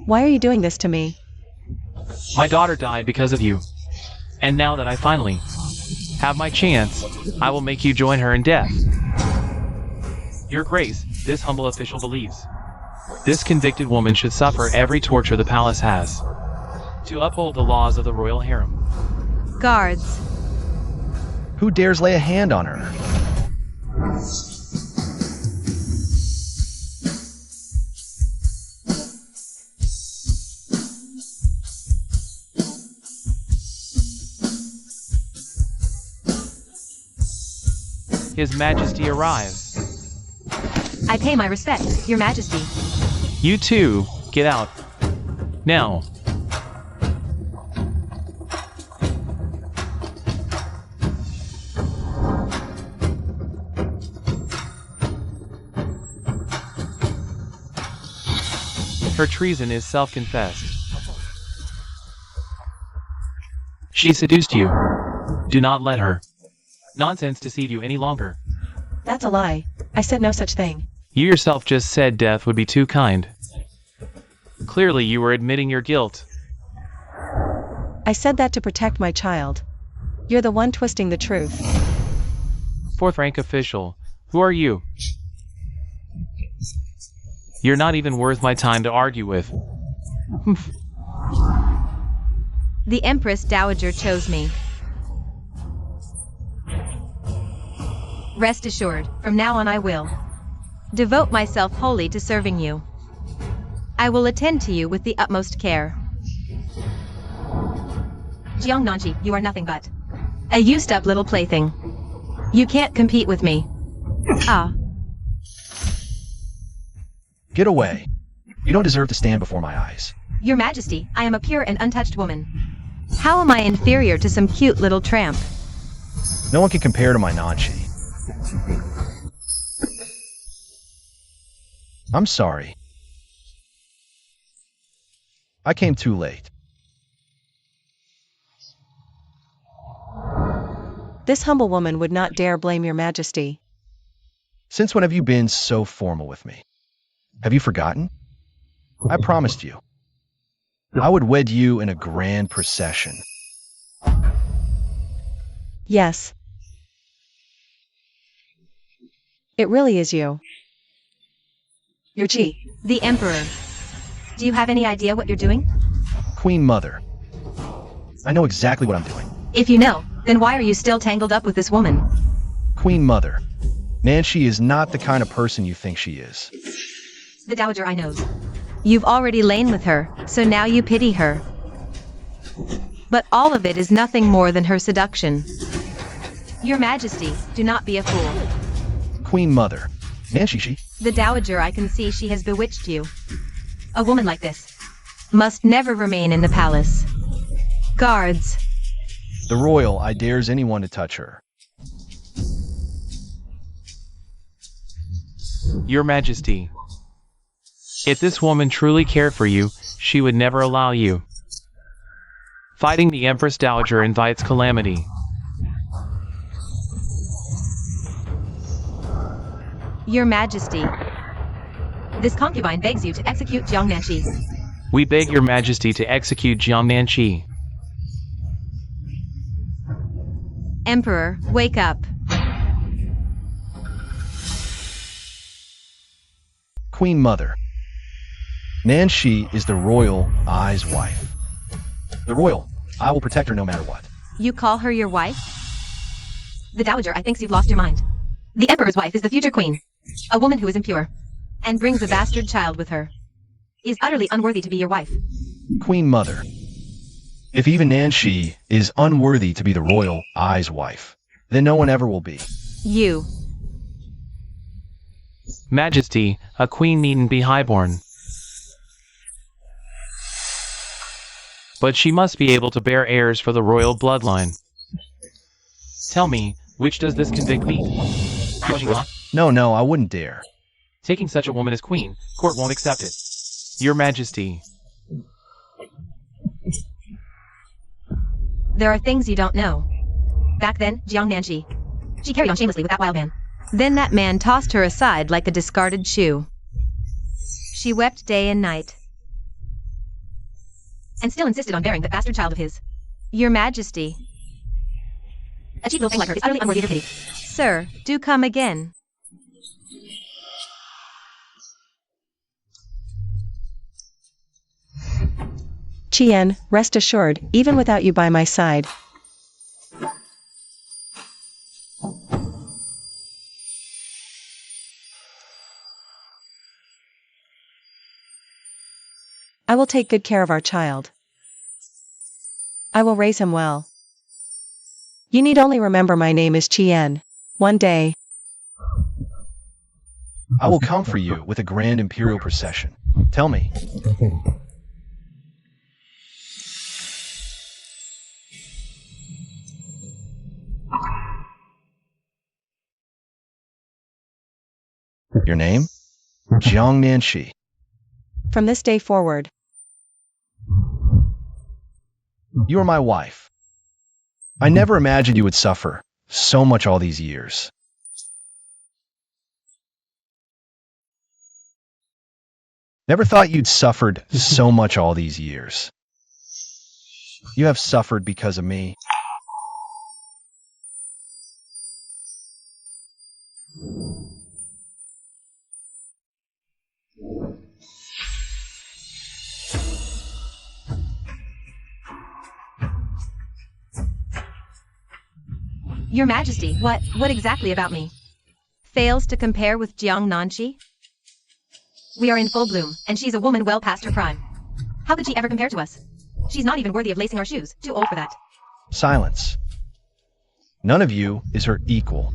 Why are you doing this to me? My daughter died because of you. And now that I finally have my chance, I will make you join her in death. Your Grace, this humble official believes this convicted woman should suffer every torture the palace has to uphold the laws of the royal harem. Guards, Who dares lay a hand on her? His Majesty arrives. I pay my respects, Your Majesty. You too, get out. Now. Her treason is self-confessed. She seduced you. Do not let her nonsense deceive you any longer. That's a lie. I said no such thing. You yourself just said death would be too kind. Clearly you were admitting your guilt. I said that to protect my child. You're the one twisting the truth. Fourth-rank official, who are you? You're not even worth my time to argue with. The Empress Dowager chose me. Rest assured, from now on I will devote myself wholly to serving you. I will attend to you with the utmost care. Jiang Nanji, you are nothing but a used-up little plaything. You can't compete with me. Ah. Get away. You don't deserve to stand before my eyes. Your Majesty, I am a pure and untouched woman. How am I inferior to some cute little tramp? No one can compare to my Nanchi. I'm sorry. I came too late. This humble woman would not dare blame your Majesty. Since when have you been so formal with me? Have you forgotten? I promised you. I would wed you in a grand procession. Yes. It really is you. Your G. The Emperor. Do you have any idea what you're doing? Queen Mother. I know exactly what I'm doing. If you know, then why are you still tangled up with this woman? Queen Mother. Nancy is not the kind of person you think she is. The Dowager I knows. You've already lain with her, so now you pity her. But all of it is nothing more than her seduction. Your Majesty, do not be a fool. Queen Mother. Nancy, The Dowager, I can see she has bewitched you. A woman like this must never remain in the palace. Guards. The royal, I dares anyone to touch her. Your Majesty, if this woman truly cared for you, she would never allow you. Fighting the Empress Dowager invites calamity. Your Majesty, this concubine begs you to execute Jiang Nanqi. We beg your Majesty to execute Jiang Nanqi. Emperor, wake up. Queen Mother. Nancy is the royal Ai's wife. The royal, I will protect her no matter what. You call her your wife? The dowager, I think you've lost your mind. The emperor's wife is the future queen. A woman who is impure. And brings a bastard child with her. Is utterly unworthy to be your wife. Queen Mother. If even Nanshi is unworthy to be the royal Ai's wife, then no one ever will be. You. Majesty, a queen needn't be highborn. But she must be able to bear heirs for the royal bloodline. Tell me, which does this convict meet? No, I wouldn't dare. Taking such a woman as queen, court won't accept it. Your Majesty. There are things you don't know. Back then, Jiang Nanshi. She carried on shamelessly with that wild man. Then that man tossed her aside like a discarded shoe. She wept day and night. And still insisted on bearing that bastard child of his. Your Majesty. A cheap little thing like her is utterly unworthy of your pity. Sir, do come again. Chien, rest assured, even without you by my side, I will take good care of our child. I will raise him well. You need only remember my name is Chien. One day, I will come for you with a grand imperial procession. Tell me. Your name? Jiang Nanshi. from this day forward, You are my wife. I never imagined you would suffer so much all these years. Never thought you'd suffered so much all these years. You have suffered because of me. Your Majesty, what exactly about me? Fails to compare with Jiang Nanshi? We are in full bloom, and she's a woman well past her prime. How could she ever compare to us? She's not even worthy of lacing our shoes, too old for that. Silence. None of you is her equal.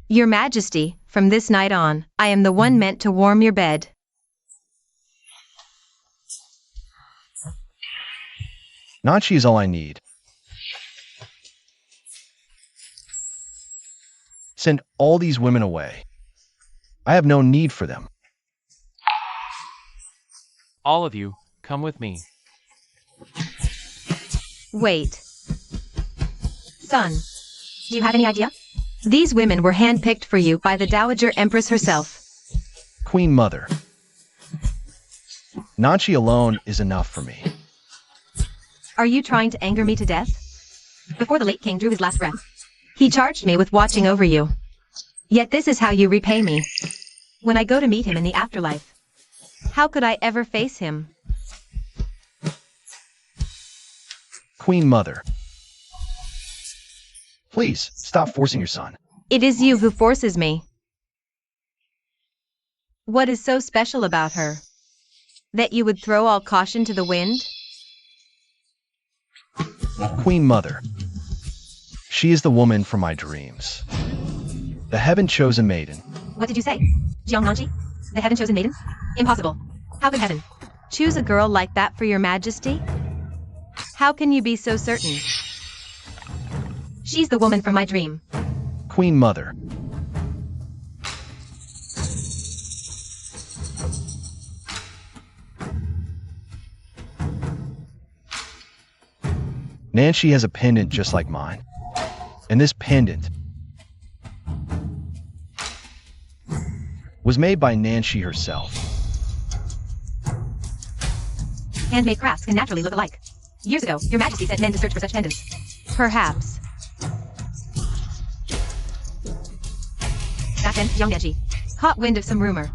Your Majesty, from this night on, I am the one meant to warm your bed. Nanshi is all I need. Send all these women away. I have no need for them. All of you, come with me. Wait. Son, do you have any idea? These women were handpicked for you by the Dowager Empress herself. Queen Mother. Nanshi alone is enough for me. Are you trying to anger me to death? Before the late king drew his last breath, he charged me with watching over you. Yet this is how you repay me. When I go to meet him in the afterlife, how could I ever face him? Queen Mother. Please, stop forcing your son. It is you who forces me. What is so special about her? That you would throw all caution to the wind? Queen Mother. She is the woman from my dreams. The heaven-chosen maiden. What did you say? Jiang Nanshi? The heaven-chosen maiden? Impossible. How could heaven choose a girl like that for your Majesty? How can you be so certain? She's the woman from my dream. Queen Mother. Nanshi has a pendant just like mine. And this pendant was made by Nanshi herself. Handmade crafts can naturally look alike. Years ago, your Majesty sent men to search for such pendants. Perhaps. Back then, Jiang Nanshi caught wind of some rumor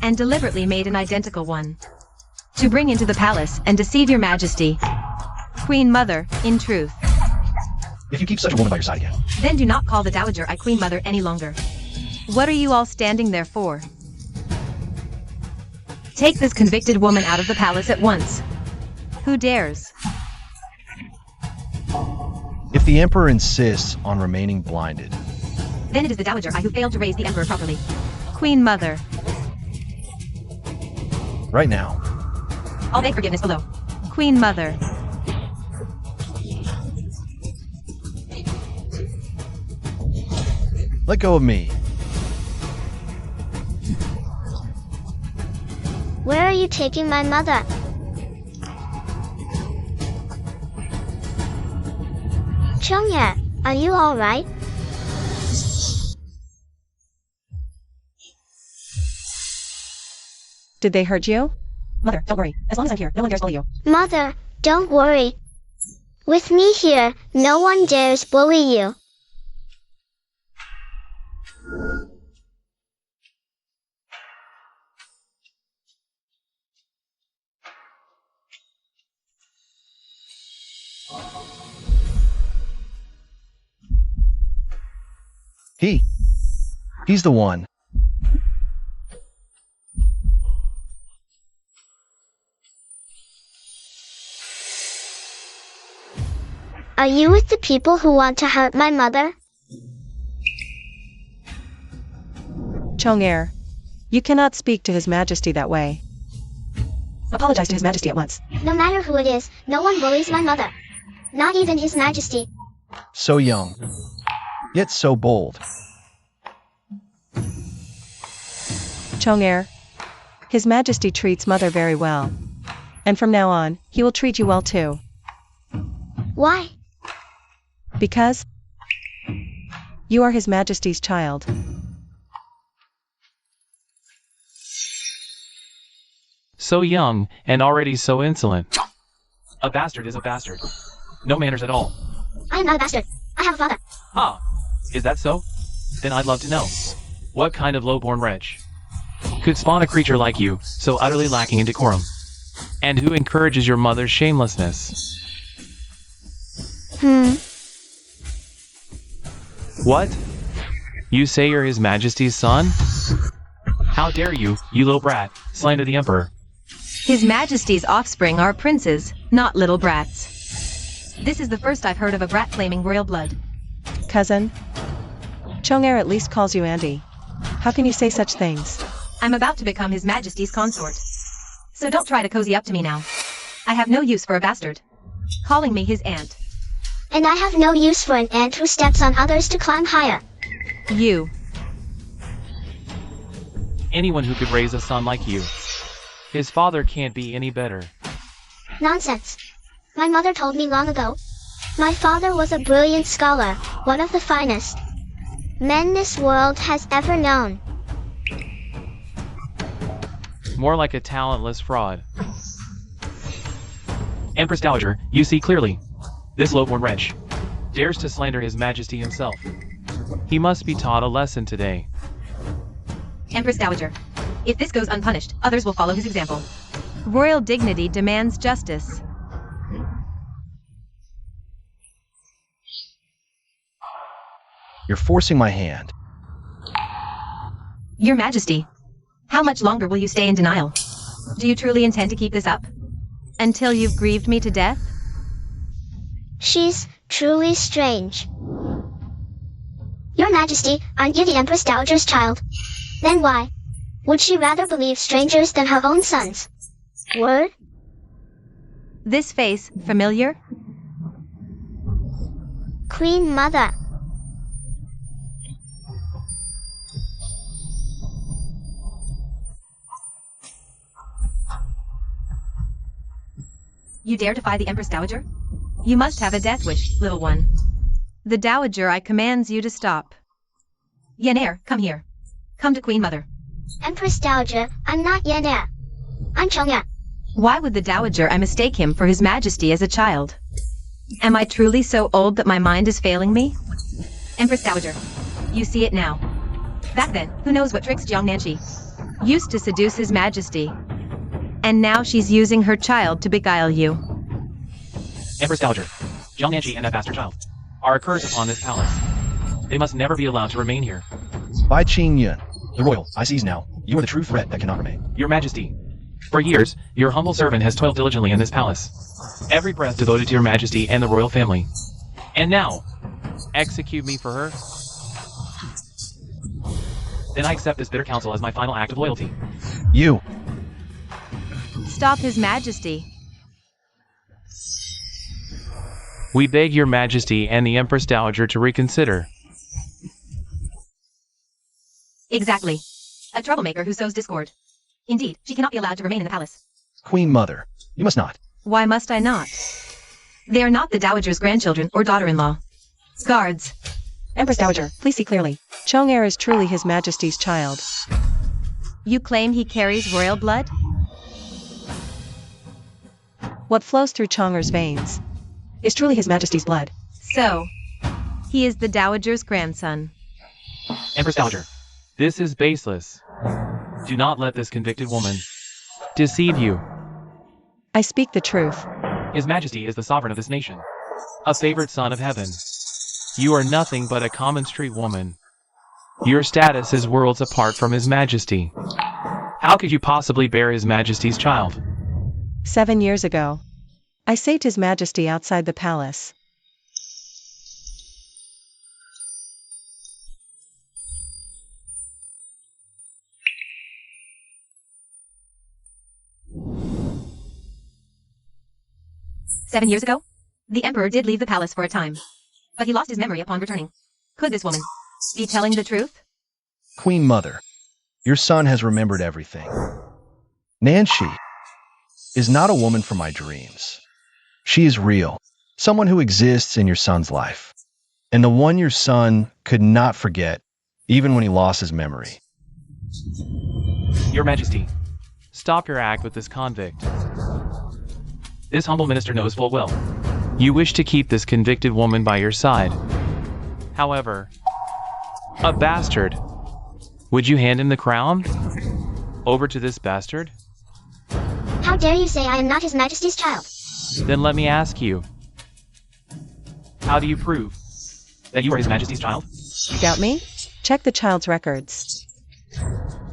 and deliberately made an identical one to bring into the palace and deceive your Majesty. Queen Mother, in truth. If you keep such a woman by your side again. Then do not call the Dowager I Queen Mother any longer. What are you all standing there for? Take this convicted woman out of the palace at once. Who dares? If the Emperor insists on remaining blinded, Then it is the Dowager I who failed to raise the Emperor properly. Queen Mother. right now, I'll beg forgiveness below. Queen Mother. let go of me. Where are you taking my mother? Chongye, are you alright? Did they hurt you? Mother, don't worry. As long as I'm here, no one dares bully you. Mother, don't worry. With me here, no one dares bully you. He's the one. Are you with the people who want to hurt my mother? Chong'er, you cannot speak to His Majesty that way. Apologize to His Majesty at once. No matter who it is, no one bullies my mother. Not even His Majesty. So young, yet so bold. Chong'er, His Majesty treats Mother very well. And from now on, he will treat you well too. Why? Because you are His Majesty's child. So young, and already so insolent. A bastard is a bastard. No manners at all. I am not a bastard. I have a father. Ah, is that so? Then I'd love to know. What kind of low-born wretch could spawn a creature like you, so utterly lacking in decorum? And who encourages your mother's shamelessness? What? You say you're His Majesty's son? How dare you, you little brat, slander the Emperor? His Majesty's offspring are princes, not little brats. This is the first I've heard of a brat claiming royal blood. Cousin, Chong'er at least calls you Auntie. How can you say such things? I'm about to become His Majesty's consort. So don't try to cozy up to me now. I have no use for a bastard. Calling me his aunt. And I have no use for an ant who steps on others to climb higher. You. Anyone who could raise a son like you. His father can't be any better. Nonsense. My mother told me long ago. My father was a brilliant scholar, one of the finest men this world has ever known. More like a talentless fraud. Empress Dowager, you see clearly. This low-born wretch dares to slander His Majesty himself. He must be taught a lesson today. Empress Dowager. If this goes unpunished, others will follow his example. Royal dignity demands justice. You're forcing my hand. Your Majesty, how much longer will you stay in denial? Do you truly intend to keep this up? Until you've grieved me to death? She's truly strange. Your Majesty, aren't you the Empress Dowager's child? Then why would she rather believe strangers than her own sons? Word? This face, familiar? Queen Mother. You dare defy the Empress Dowager? You must have a death wish, little one. The Dowager I commands you to stop. Yenair, come here. Come to Queen Mother. Empress Dowager, I'm not Yenair. I'm Chong'er. Why would the Dowager I mistake him for His Majesty as a child? Am I truly so old that my mind is failing me? Empress Dowager, you see it now. Back then, who knows what tricks Jiang Nanshi used to seduce His Majesty. And now she's using her child to beguile you. Empress Dowager, Jiang Nanshi and that bastard child are a curse upon this palace. They must never be allowed to remain here. Bai Qingyun, the royal, I seize now. You are the true threat that cannot remain. Your Majesty, for years, your humble servant has toiled diligently in this palace. Every breath devoted to your Majesty and the royal family. And now, execute me for her? Then I accept this bitter counsel as my final act of loyalty. You. Stop His Majesty. We beg your Majesty and the Empress Dowager to reconsider. Exactly. A troublemaker who sows discord. Indeed, she cannot be allowed to remain in the palace. Queen Mother, you must not. Why must I not? They are not the Dowager's grandchildren or daughter-in-law. Guards. Empress Dowager, please see clearly. Chong'er is truly His Majesty's child. You claim he carries royal blood? What flows through Chong'er's veins is truly His Majesty's blood. So, he is the Dowager's grandson. Empress Dowager, this is baseless. Do not let this convicted woman deceive you. I speak the truth. His Majesty is the sovereign of this nation, a favored son of heaven. You are nothing but a common street woman. Your status is worlds apart from His Majesty. How could you possibly bear His Majesty's child? 7 years ago, I saved His Majesty outside the palace. "7 years ago? The Emperor did leave the palace for a time, but he lost his memory upon returning. Could this woman be telling the truth?" Queen Mother, your son has remembered everything. Nanshi is not a woman from my dreams. She is real, someone who exists in your son's life, and the one your son could not forget, even when he lost his memory. Your Majesty, stop your act with this convict. This humble minister knows full well you wish to keep this convicted woman by your side. However, a bastard. Would you hand him the crown? Over to this bastard? How dare you say I am not His Majesty's child? Then let me ask you, how do you prove that you are His Majesty's child? Doubt me? Check the child's records.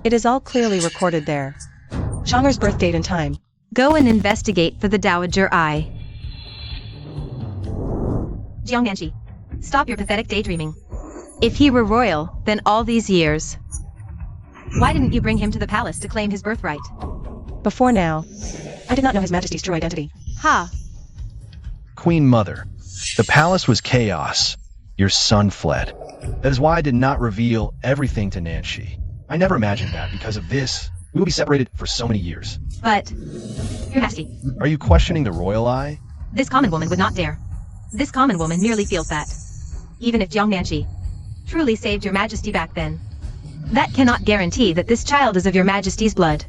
It is all clearly recorded there. Chong'er's birth date and time. Go and investigate for the Dowager Eye. Jiang Nanshi, stop your pathetic daydreaming. If he were royal, then all these years. Why didn't you bring him to the palace to claim his birthright? Before now, I did not know His Majesty's true identity. Ha! Queen Mother, the palace was chaos. Your son fled. That is why I did not reveal everything to Nanshi. I never imagined that because of this, we will be separated for so many years. But, Your Majesty, Are you questioning the royal eye? this common woman would not dare. This common woman merely feels that. Even if Jiang Nanshi truly saved Your Majesty back then, that cannot guarantee that this child is of Your Majesty's blood.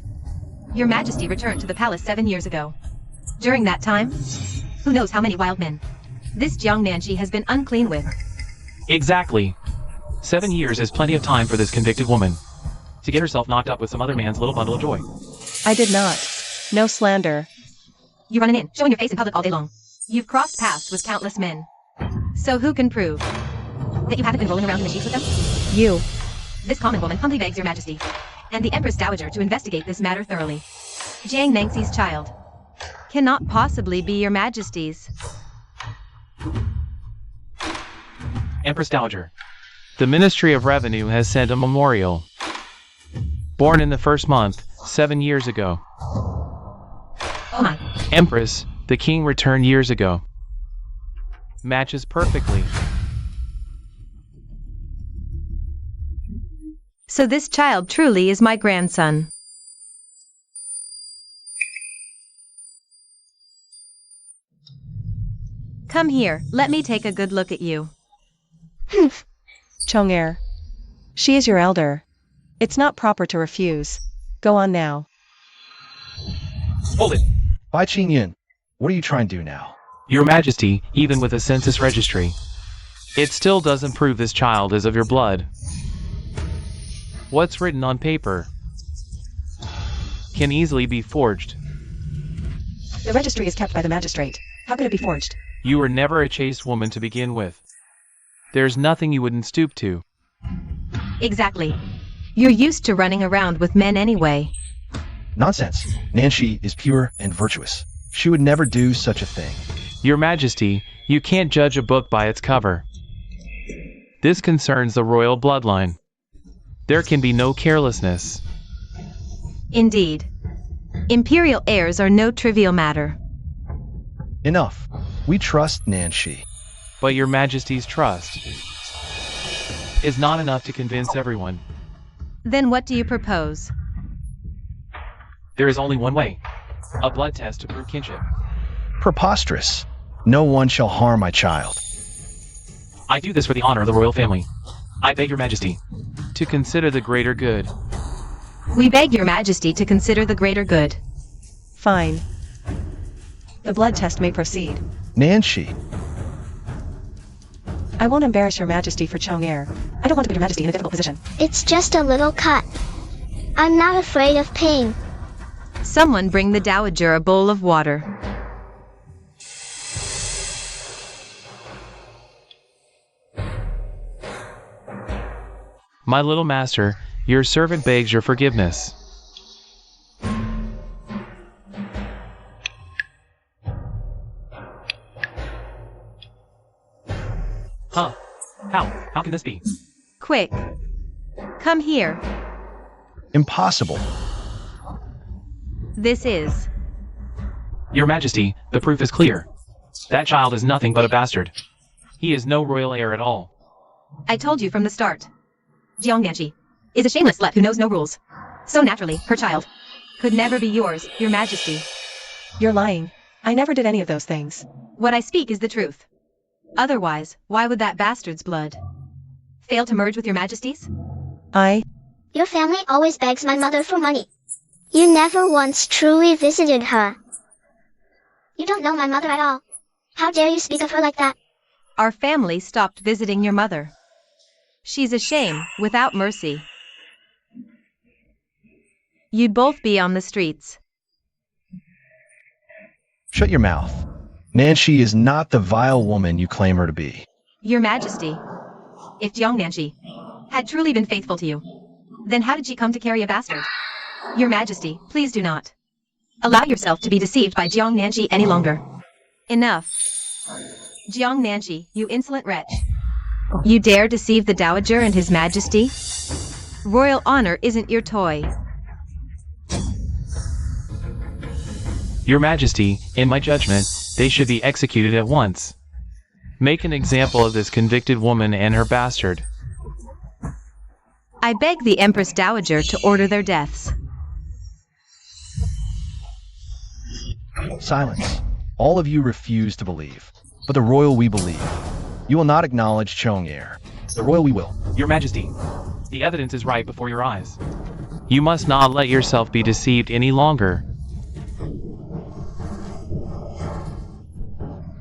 Your Majesty returned to the palace 7 years ago. During that time, who knows how many wild men this Jiang Nanshi has been unclean with. Exactly. 7 years is plenty of time for this convicted woman to get herself knocked up with some other man's little bundle of joy. I did not. No slander. You running in, showing your face in public all day long. You've crossed paths with countless men. So who can prove that you haven't been rolling around in the sheets with them? You. This common woman humbly begs Your Majesty and the Empress Dowager to investigate this matter thoroughly. Jiang Nangshi's child cannot possibly be Your Majesty's. Empress Dowager, the Ministry of Revenue has sent a memorial. Born in the first month, 7 years ago. Oh my. Empress, the king returned years ago. Matches perfectly. So this child truly is my grandson. Come here, let me take a good look at you. Chong'er. She is your elder. It's not proper to refuse. Go on now. Hold it. Bai Qingyun, what are you trying to do now? Your Majesty, even with a census registry, it still doesn't prove this child is of your blood. What's written on paper can easily be forged. The registry is kept by the magistrate. How could it be forged? You were never a chaste woman to begin with. There's nothing you wouldn't stoop to. Exactly. You're used to running around with men anyway. Nonsense. Nancy is pure and virtuous. She would never do such a thing. Your Majesty, you can't judge a book by its cover. This concerns the royal bloodline. There can be no carelessness. Indeed. Imperial heirs are no trivial matter. Enough. We trust Nancy. But your Majesty's trust is not enough to convince everyone. Then what do you propose? There is only one way. A blood test to prove kinship. Preposterous. No one shall harm my child. I do this for the honor of the royal family. I beg your Majesty to consider the greater good. We beg your Majesty to consider the greater good. Fine. The blood test may proceed. Nancy. I won't embarrass your Majesty for Chong-er. I don't want to put your Majesty in a difficult position. It's just a little cut. I'm not afraid of pain. Someone bring the Dowager a bowl of water. My little master, your servant begs your forgiveness. Huh? How can this be? Quick. Come here. Impossible. This is. Your Majesty, the proof is clear. That child is nothing but a bastard. He is no royal heir at all. I told you from the start. Jiang Nanchi is a shameless slut who knows no rules. So naturally, her child could never be yours, your Majesty. You're lying. I never did any of those things. What I speak is the truth. Otherwise, why would that bastard's blood fail to merge with your Majesty's? Your family always begs my mother for money. You never once truly visited her. You don't know my mother at all. How dare you speak of her like that? Our family stopped visiting your mother. She's a shame, without mercy. You'd both be on the streets. Shut your mouth. Nancy is not the vile woman you claim her to be. Your Majesty, if Jiang Nanchi had truly been faithful to you, then how did she come to carry a bastard? Your Majesty, please do not allow yourself to be deceived by Jiang Nanchi any longer. Enough. Jiang Nanchi, you insolent wretch. You dare deceive the Dowager and His Majesty? Royal honor isn't your toy. Your Majesty, in my judgment, they should be executed at once. Make an example of this convicted woman and her bastard. I beg the Empress Dowager to order their deaths. Silence. All of you refuse to believe. But the royal we believe. You will not acknowledge Chong-er. The royal we will. Your Majesty, the evidence is right before your eyes. You must not let yourself be deceived any longer.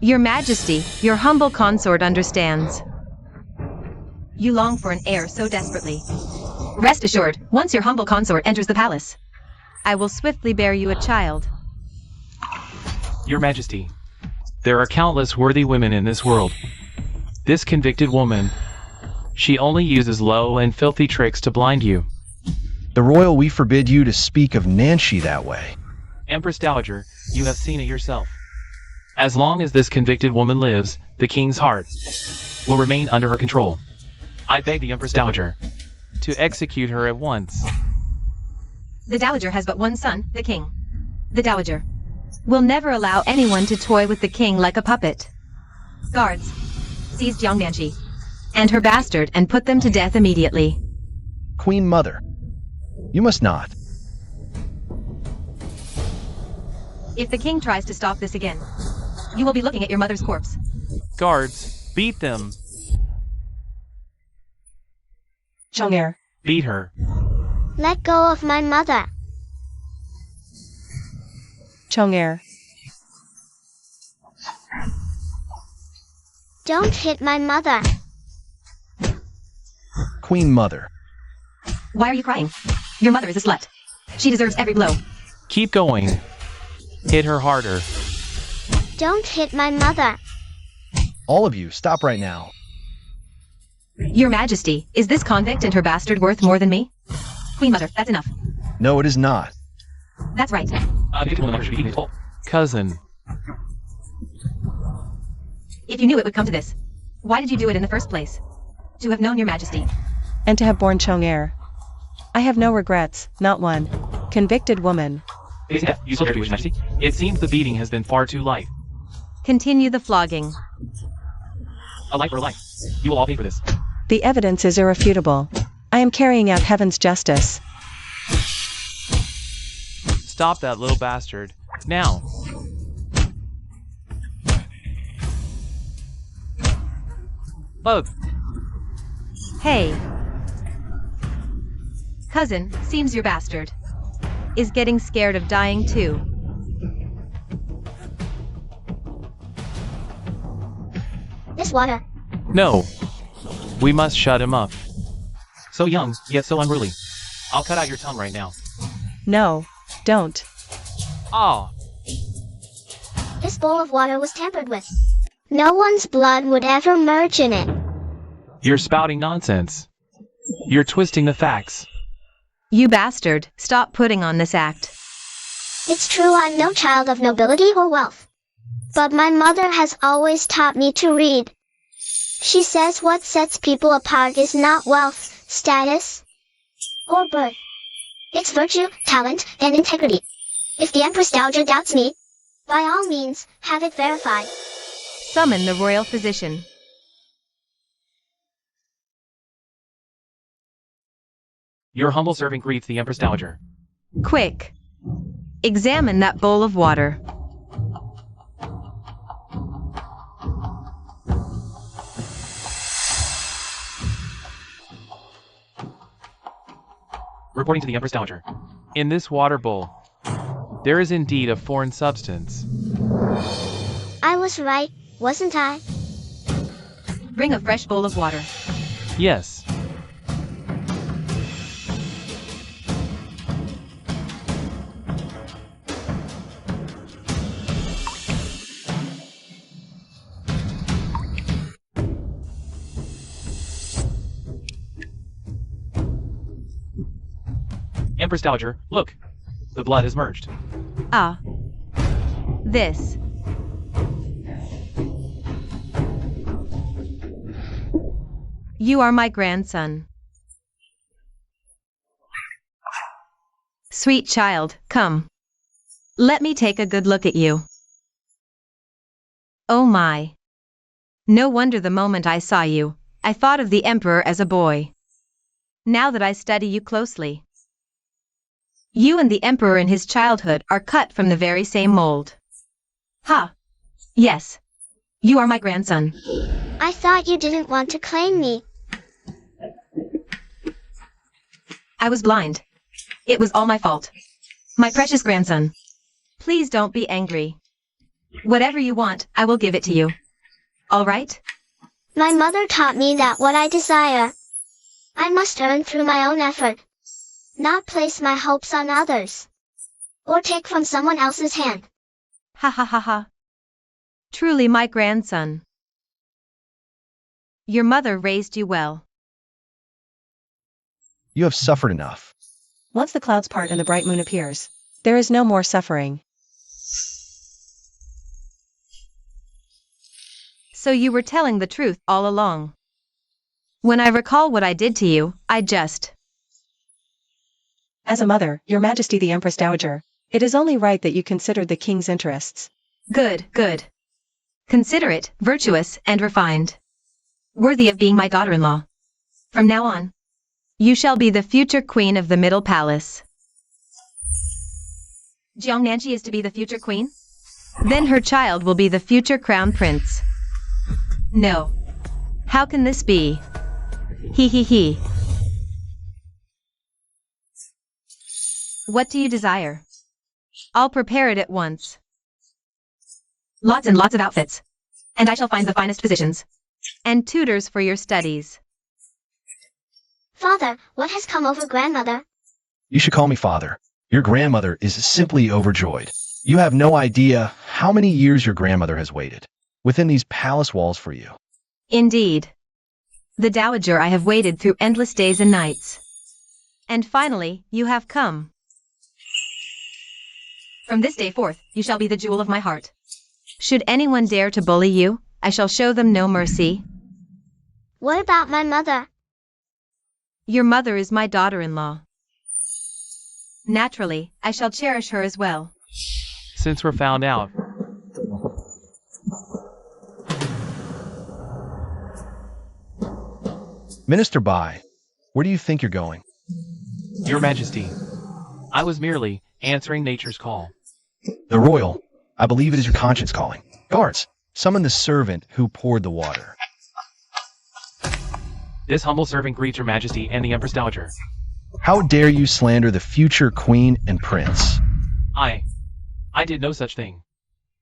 Your Majesty, your humble consort understands. You long for an heir so desperately. Rest assured, once your humble consort enters the palace, I will swiftly bear you a child. Your Majesty, there are countless worthy women in this world. This convicted woman, she only uses low and filthy tricks to blind you. The royal we forbid you to speak of Nancy that way. Empress Dowager, you have seen it yourself. As long as this convicted woman lives, the king's heart will remain under her control. I beg the Empress Dowager to execute her at once. The Dowager has but one son, the king. The Dowager will never allow anyone to toy with the king like a puppet. Guards, seize Jiang Nanchi and her bastard and put them to death immediately. Queen Mother, you must not. If the king tries to stop this again, you will be looking at your mother's corpse. Guards, beat them. Chong-er. Beat her. Let go of my mother. Chong-er. Don't hit my mother. Queen Mother. Why are you crying? Your mother is a slut. She deserves every blow. Keep going. Hit her harder. Don't hit my mother. All of you, stop right now. Your Majesty, is this convict and her bastard worth more than me? Queen Mother, that's enough. No, it is not. That's right. Cousin, If you knew it would come to this, why did you do it in the first place? To have known your Majesty. And to have borne Chong-er. I have no regrets, not one. Convicted woman. it seems the beating has been far too light. Continue the flogging. A life for a life. You will all pay for this. The evidence is irrefutable. I am carrying out heaven's justice. Stop that little bastard. Now. Both. Hey. Cousin, seems your bastard is getting scared of dying too. This water. No. We must shut him up. So young, yet so unruly. I'll cut out your tongue right now. No, don't. Ah. This bowl of water was tampered with. No one's blood would ever merge in it. You're spouting nonsense. You're twisting the facts. You bastard, stop putting on this act. It's true I'm no child of nobility or wealth. But my mother has always taught me to read. She says what sets people apart is not wealth, status, or birth. It's virtue, talent, and integrity. If the Empress Dowager doubts me, by all means, have it verified. Summon the royal physician. Your humble servant greets the Empress Dowager. Quick. Examine that bowl of water. Reporting to the Empress Dowager. In this water bowl, there is indeed a foreign substance. I was right, wasn't I? Bring a fresh bowl of water. Yes. Empress Dowager, look. The blood has merged. Ah. This. You are my grandson. Sweet child, come. Let me take a good look at you. Oh my. No wonder the moment I saw you, I thought of the emperor as a boy. Now that I study you closely, you and the emperor in his childhood are cut from the very same mold. Ha! Yes. You are my grandson. I thought you didn't want to claim me. I was blind. It was all my fault. My precious grandson. Please don't be angry. Whatever you want, I will give it to you. All right? My mother taught me that what I desire, I must earn through my own effort. Not place my hopes on others. Or take from someone else's hand. Ha ha ha ha. Truly my grandson. Your mother raised you well. You have suffered enough. Once the clouds part and the bright moon appears, there is no more suffering. So you were telling the truth all along. When I recall what I did to you, I just... As a mother, Your Majesty the Empress Dowager, it is only right that you consider the king's interests. Good, good. Considerate, virtuous, and refined. Worthy of being my daughter-in-law. From now on, you shall be the future queen of the Middle Palace. Jiang Nanchi is to be the future queen? Then her child will be the future crown prince. No. How can this be? He he he. What do you desire? I'll prepare it at once. Lots and lots of outfits. And I shall find the finest physicians. And tutors for your studies. Father, what has come over grandmother? You should call me father. Your grandmother is simply overjoyed. You have no idea how many years your grandmother has waited. within these palace walls for you. Indeed. The Dowager, I have waited through endless days and nights. And finally, you have come. From this day forth, you shall be the jewel of my heart. Should anyone dare to bully you, I shall show them no mercy. What about my mother? Your mother is my daughter-in-law. Naturally, I shall cherish her as well. Since we're found out, Minister Bai, where do you think you're going? Your Majesty, I was merely answering nature's call. The royal, I believe it is your conscience calling. Guards, summon the servant who poured the water. This humble servant greets Your Majesty and the Empress Dowager. How dare you slander the future queen and prince? I did no such thing.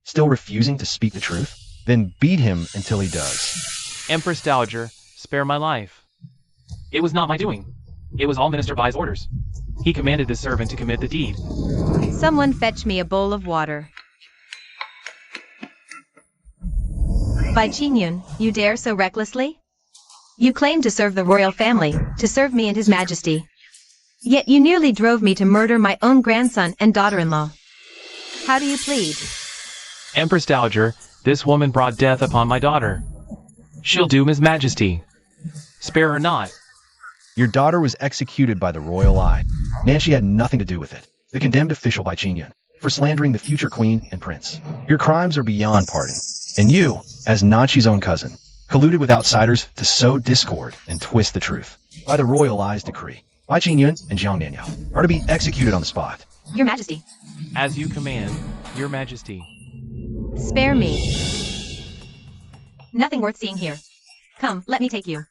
Still refusing to speak the truth? Then beat him until he does. Empress Dowager, spare my life. It was not my doing. It was all Minister Bai's orders. He commanded this servant to commit the deed. Someone fetch me a bowl of water. Bai Qingyun, you dare so recklessly? You claim to serve the royal family, to serve me and His Majesty. Yet you nearly drove me to murder my own grandson and daughter-in-law. How do you plead? Empress Dowager, this woman brought death upon my daughter. She'll doom His Majesty. Spare her not. Your daughter was executed by the royal eye. Nancy had nothing to do with it. The condemned official by Qingyun, for slandering the future queen and prince. Your crimes are beyond pardon. And you, as Nanchi's own cousin, colluded with outsiders to sow discord and twist the truth. By the royal eye's decree, Bai Qingyun and Jiang Nanyao are to be executed on the spot. Your Majesty. As you command, Your Majesty. Spare me. Nothing worth seeing here. Come, let me take you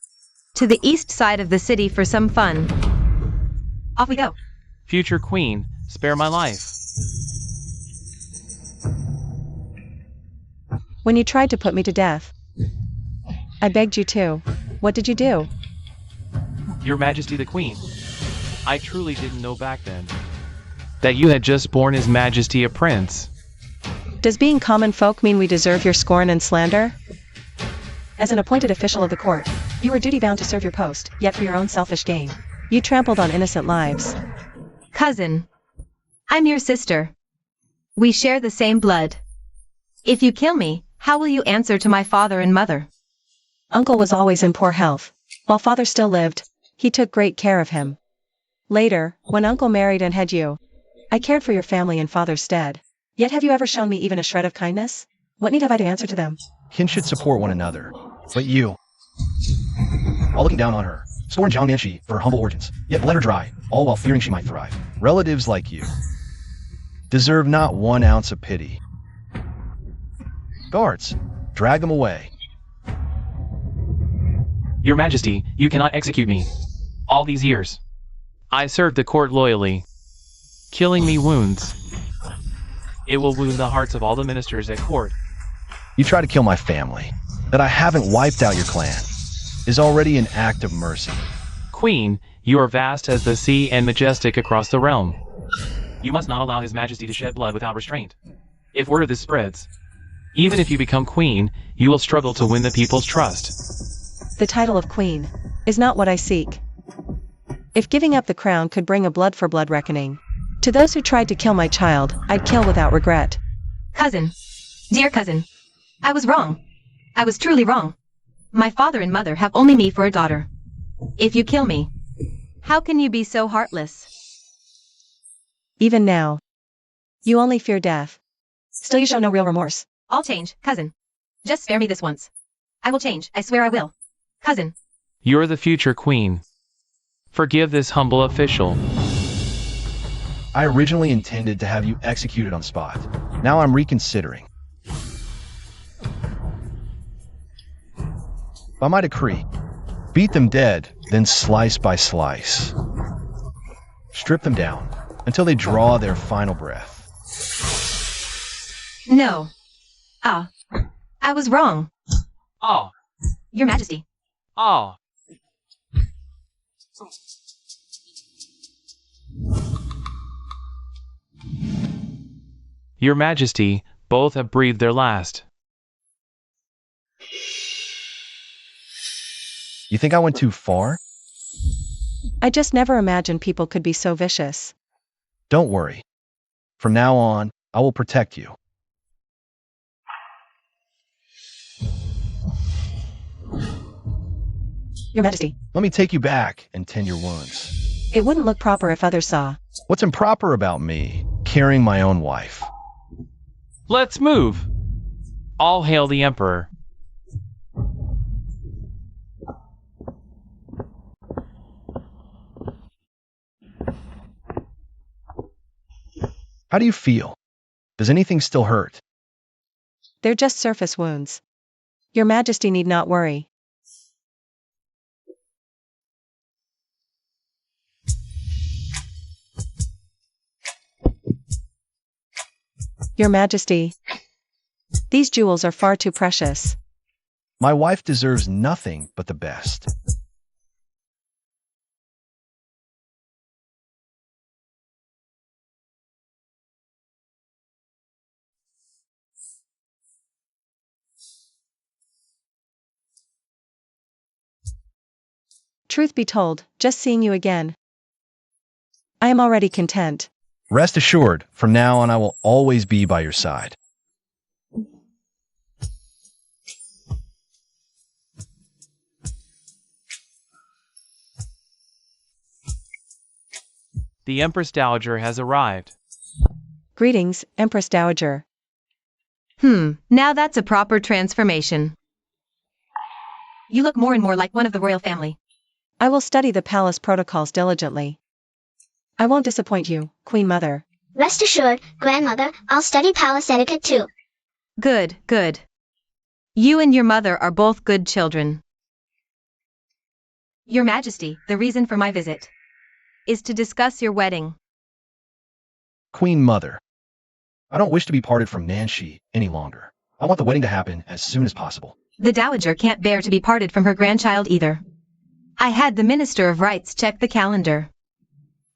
to the east side of the city for some fun. Off we go. Future Queen, spare my life. When you tried to put me to death, I begged you to. What did you do? Your Majesty the Queen, I truly didn't know back then that you had just born His Majesty a prince. Does being common folk mean we deserve your scorn and slander? As an appointed official of the court, you were duty-bound to serve your post, yet for your own selfish gain, you trampled on innocent lives. Cousin, I'm your sister. We share the same blood. If you kill me, how will you answer to my father and mother? Uncle was always in poor health. While father still lived, he took great care of him. Later, when uncle married and had you, I cared for your family in father's stead. Yet have you ever shown me even a shred of kindness? What need have I to answer to them? Kin should support one another. But you, all looking down on her, scorn Jiang Nanchi for her humble origins, yet let her dry, all while fearing she might thrive. Relatives like you deserve not 1 ounce of pity. Guards, drag them away. Your Majesty, you cannot execute me. All these years, I served the court loyally. Killing me wounds. It will wound the hearts of all the ministers at court. You try to kill my family. That I haven't wiped out your clan is already an act of mercy. Queen, you are vast as the sea and majestic across the realm. You must not allow His Majesty to shed blood without restraint. If word of this spreads, even if you become queen, you will struggle to win the people's trust. The title of queen is not what I seek. If giving up the crown could bring a blood-for-blood reckoning, to those who tried to kill my child, I'd kill without regret. Cousin, dear cousin, I was wrong. I was truly wrong. My father and mother have only me for a daughter. If you kill me, how can you be so heartless? Even now, you only fear death. Still you show no real remorse. I'll change, cousin. Just spare me this once. I will change, I swear I will. Cousin. You're the future queen. Forgive this humble official. I originally intended to have you executed on spot. Now I'm reconsidering. By my decree, beat them dead, then slice by slice. Strip them down until they draw their final breath. No. I was wrong. Oh. Your Majesty. Oh. Your Majesty, both have breathed their last. You think I went too far? I just never imagined people could be so vicious. Don't worry. From now on, I will protect you. Your Majesty, Let me take you back and tend your wounds. it wouldn't look proper if others saw. What's improper about me carrying my own wife? Let's move! All hail the Emperor. How do you feel? Does anything still hurt? They're just surface wounds. Your Majesty need not worry. Your Majesty, these jewels are far too precious. My wife deserves nothing but the best. Truth be told, just seeing you again, I am already content. Rest assured, from now on I will always be by your side. The Empress Dowager has arrived. Greetings, Empress Dowager. Now that's a proper transformation. You look more and more like one of the royal family. I will study the palace protocols diligently. I won't disappoint you, Queen Mother. Rest assured, Grandmother, I'll study palace etiquette too. Good, good. You and your mother are both good children. Your Majesty, the reason for my visit is to discuss your wedding. Queen Mother, I don't wish to be parted from Nancy any longer. I want the wedding to happen as soon as possible. The Dowager can't bear to be parted from her grandchild either. I had the Minister of Rights check the calendar.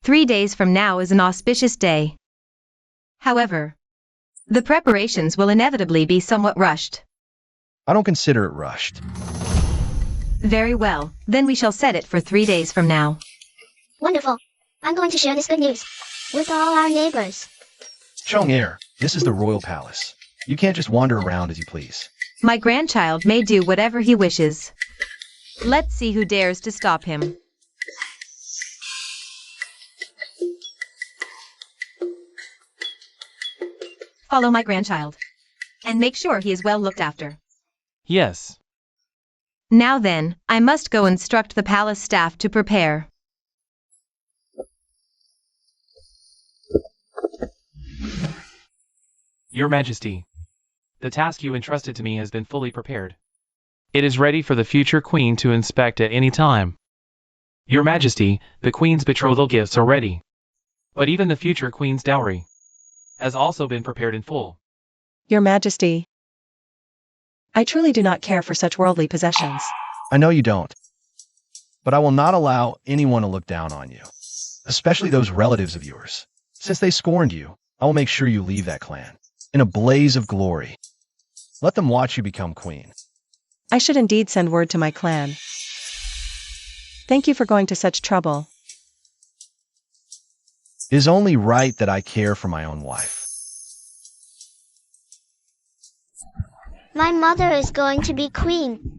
3 days from now is an auspicious day. However, the preparations will inevitably be somewhat rushed. I don't consider it rushed. Very well, then we shall set it for 3 days from now. Wonderful. I'm going to share this good news with all our neighbors. Chong-air, this is the royal palace. You can't just wander around as you please. My grandchild may do whatever he wishes. Let's see who dares to stop him. Follow my grandchild. And make sure he is well looked after. Yes. Now then, I must go instruct the palace staff to prepare. Your Majesty, the task you entrusted to me has been fully prepared. It is ready for the future Queen to inspect at any time. Your Majesty, the Queen's betrothal gifts are ready. But even the future Queen's dowry has also been prepared in full. Your Majesty, I truly do not care for such worldly possessions. I know you don't. But I will not allow anyone to look down on you, especially those relatives of yours. Since they scorned you, I will make sure you leave that clan in a blaze of glory. Let them watch you become queen. I should indeed send word to my clan. Thank you for going to such trouble. It is only right that I care for my own wife. My mother is going to be queen.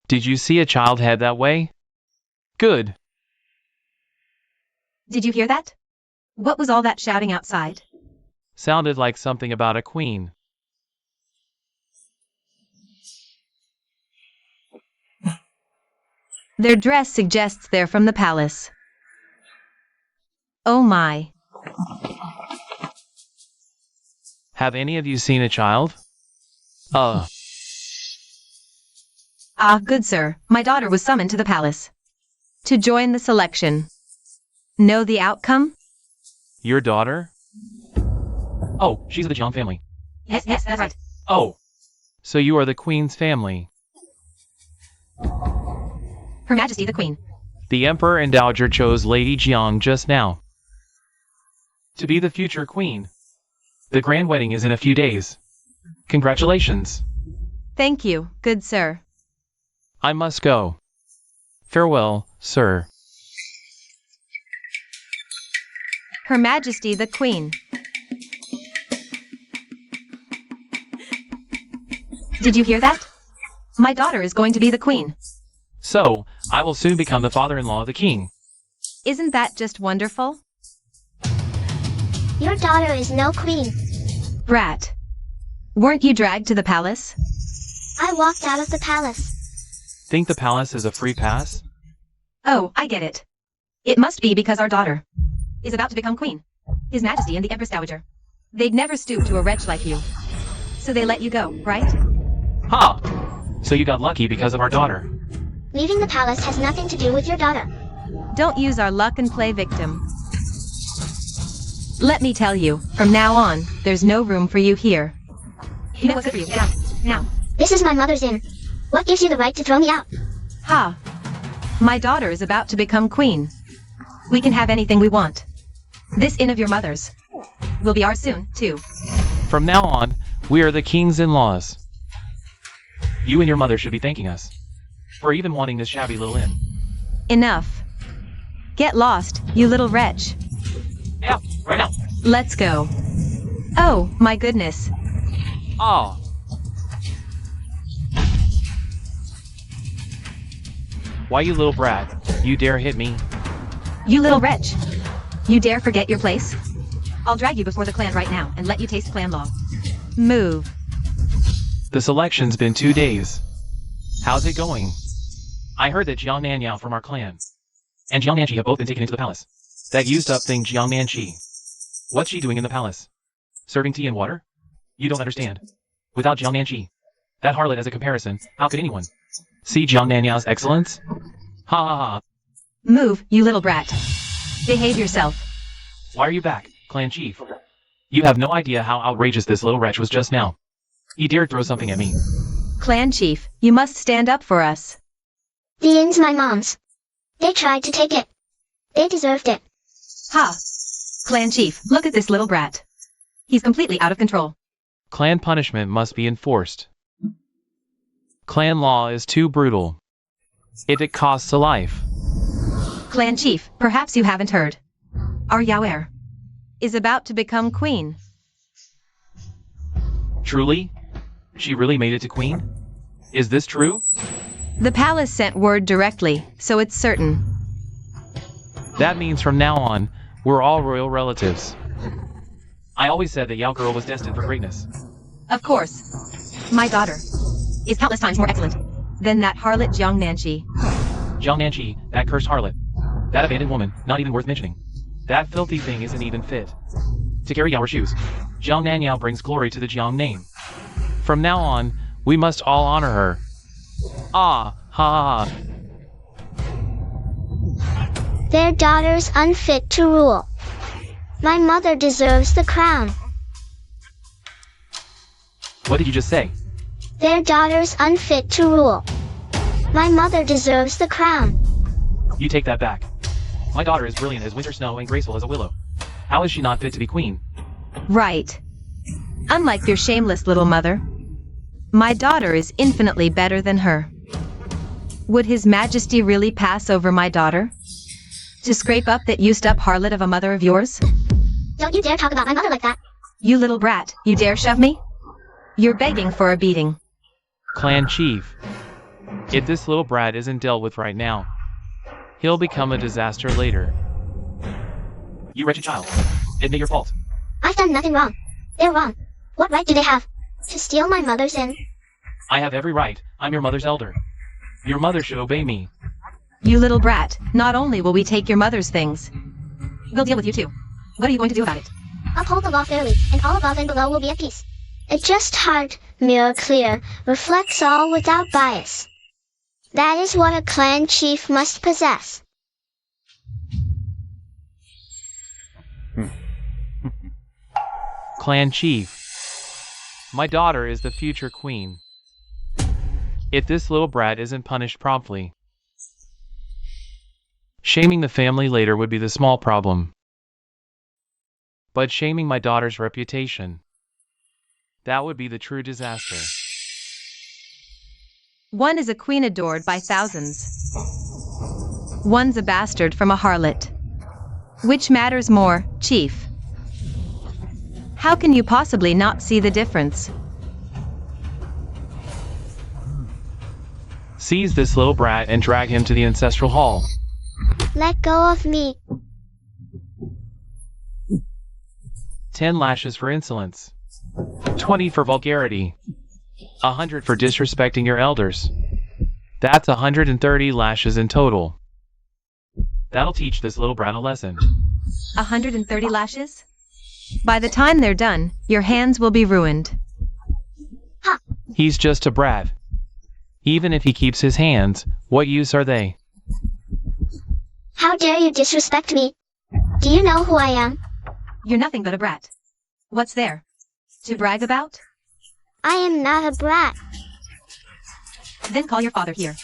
Did you see a child head that way? Good. Did you hear that? What was all that shouting outside? Sounded like something about a queen. Their dress suggests they're from the palace. Oh my. Have any of you seen a child? Ah, good sir, my daughter was summoned to the palace to join the selection. Know the outcome? Your daughter? Oh, she's of the Jiang family. Yes, that's right. Oh, so you are the Queen's family. Her Majesty the Queen. The Emperor and Dowager chose Lady Jiang just now to be the future queen. The grand wedding is in a few days. Congratulations. Thank you, good sir. I must go. Farewell, sir. Her Majesty the Queen. Did you hear that? My daughter is going to be the queen. So, I will soon become the father-in-law of the king. Isn't that just wonderful? Your daughter is no queen. Brat. Weren't you dragged to the palace? I walked out of the palace. Think the palace is a free pass? Oh, I get it. It must be because our daughter is about to become queen. His Majesty and the Empress Dowager. They'd never stoop to a wretch like you. So they let you go, right? Ha! So you got lucky because of our daughter. Leaving the palace has nothing to do with your daughter. Don't use our luck and play victim. Let me tell you, from now on, there's no room for you here. You know what's good for you. Get out. Now. This is my mother's inn. What gives you the right to throw me out? Ha! My daughter is about to become queen. We can have anything we want. This inn of your mother's will be ours soon, too. From now on, we are the kings-in-laws. You and your mother should be thanking us for even wanting this shabby little inn. Enough. Get lost, you little wretch. Yeah, right now. Let's go. Oh, my goodness. Ah. Why, you little brat, you dare hit me? You little wretch. You dare forget your place? I'll drag you before the clan right now and let you taste clan law. Move. This election's been 2 days. How's it going? I heard that Jiang Nanyao from our clan and Jiang Nanchi have both been taken into the palace. That used up thing Jiang Nanchi. What's she doing in the palace? Serving tea and water? You don't understand. Without Jiang Nanchi, that harlot as a comparison, how could anyone see Jiang Nanyao's excellence? Ha ha ha. Move, you little brat. Behave yourself. Why are you back, clan chief? You have no idea how outrageous this little wretch was just now. He dared throw something at me. Clan chief, you must stand up for us. The inn's my mom's. They tried to take it. They deserved it. Ha! Clan chief, look at this little brat. He's completely out of control. Clan punishment must be enforced. Clan law is too brutal. It costs a life. Clan chief, perhaps you haven't heard. Our Yaoer is about to become queen. Truly? She really made it to queen? Is this true? The palace sent word directly, so it's certain. That means from now on, we're all royal relatives. I always said that Yao girl was destined for greatness. Of course. My daughter is countless times more excellent than that harlot Jiang Nanchi. Jiang Nanchi, that cursed harlot. That abandoned woman, not even worth mentioning. That filthy thing isn't even fit to carry our shoes. Jiang Nanyao brings glory to the Jiang name. From now on, we must all honor her. Ah, ha ha ha. Their daughter's unfit to rule. My mother deserves the crown. What did you just say? Their daughter's unfit to rule. My mother deserves the crown. You take that back. My daughter is brilliant as winter snow and graceful as a willow. How is she not fit to be queen? Right. Unlike your shameless little mother, my daughter is infinitely better than her. Would His Majesty really pass over my daughter to scrape up that used-up harlot of a mother of yours? Don't you dare talk about my mother like that. You little brat, you dare shove me? You're begging for a beating. Clan chief. If this little brat isn't dealt with right now, he'll become a disaster later. You wretched child. Admit your fault. I've done nothing wrong. They're wrong. What right do they have to steal my mother's inn? I have every right. I'm your mother's elder. Your mother should obey me. You little brat, not only will we take your mother's things, we'll deal with you too. What are you going to do about it? Uphold the law fairly, and all above and below will be at peace. A just heart, mirror clear, reflects all without bias. That is what a clan chief must possess. Clan chief. My daughter is the future queen. If this little brat isn't punished promptly, Shaming the family later would be the small problem. But shaming my daughter's reputation, that would be the true disaster. One is a queen adored by thousands. One's a bastard from a harlot. Which matters more, Chief? How can you possibly not see the difference? Seize this little brat and drag him to the ancestral hall. Let go of me. 10 lashes for insolence. 20 for vulgarity. 100 for disrespecting your elders. That's 130 lashes in total. That'll teach this little brat a lesson. 130 lashes? By the time they're done, your hands will be ruined. He's just a brat. Even if he keeps his hands, what use are they? How dare you disrespect me? Do you know who I am? You're nothing but a brat. What's there to brag about? I am not a brat. Then call your father here.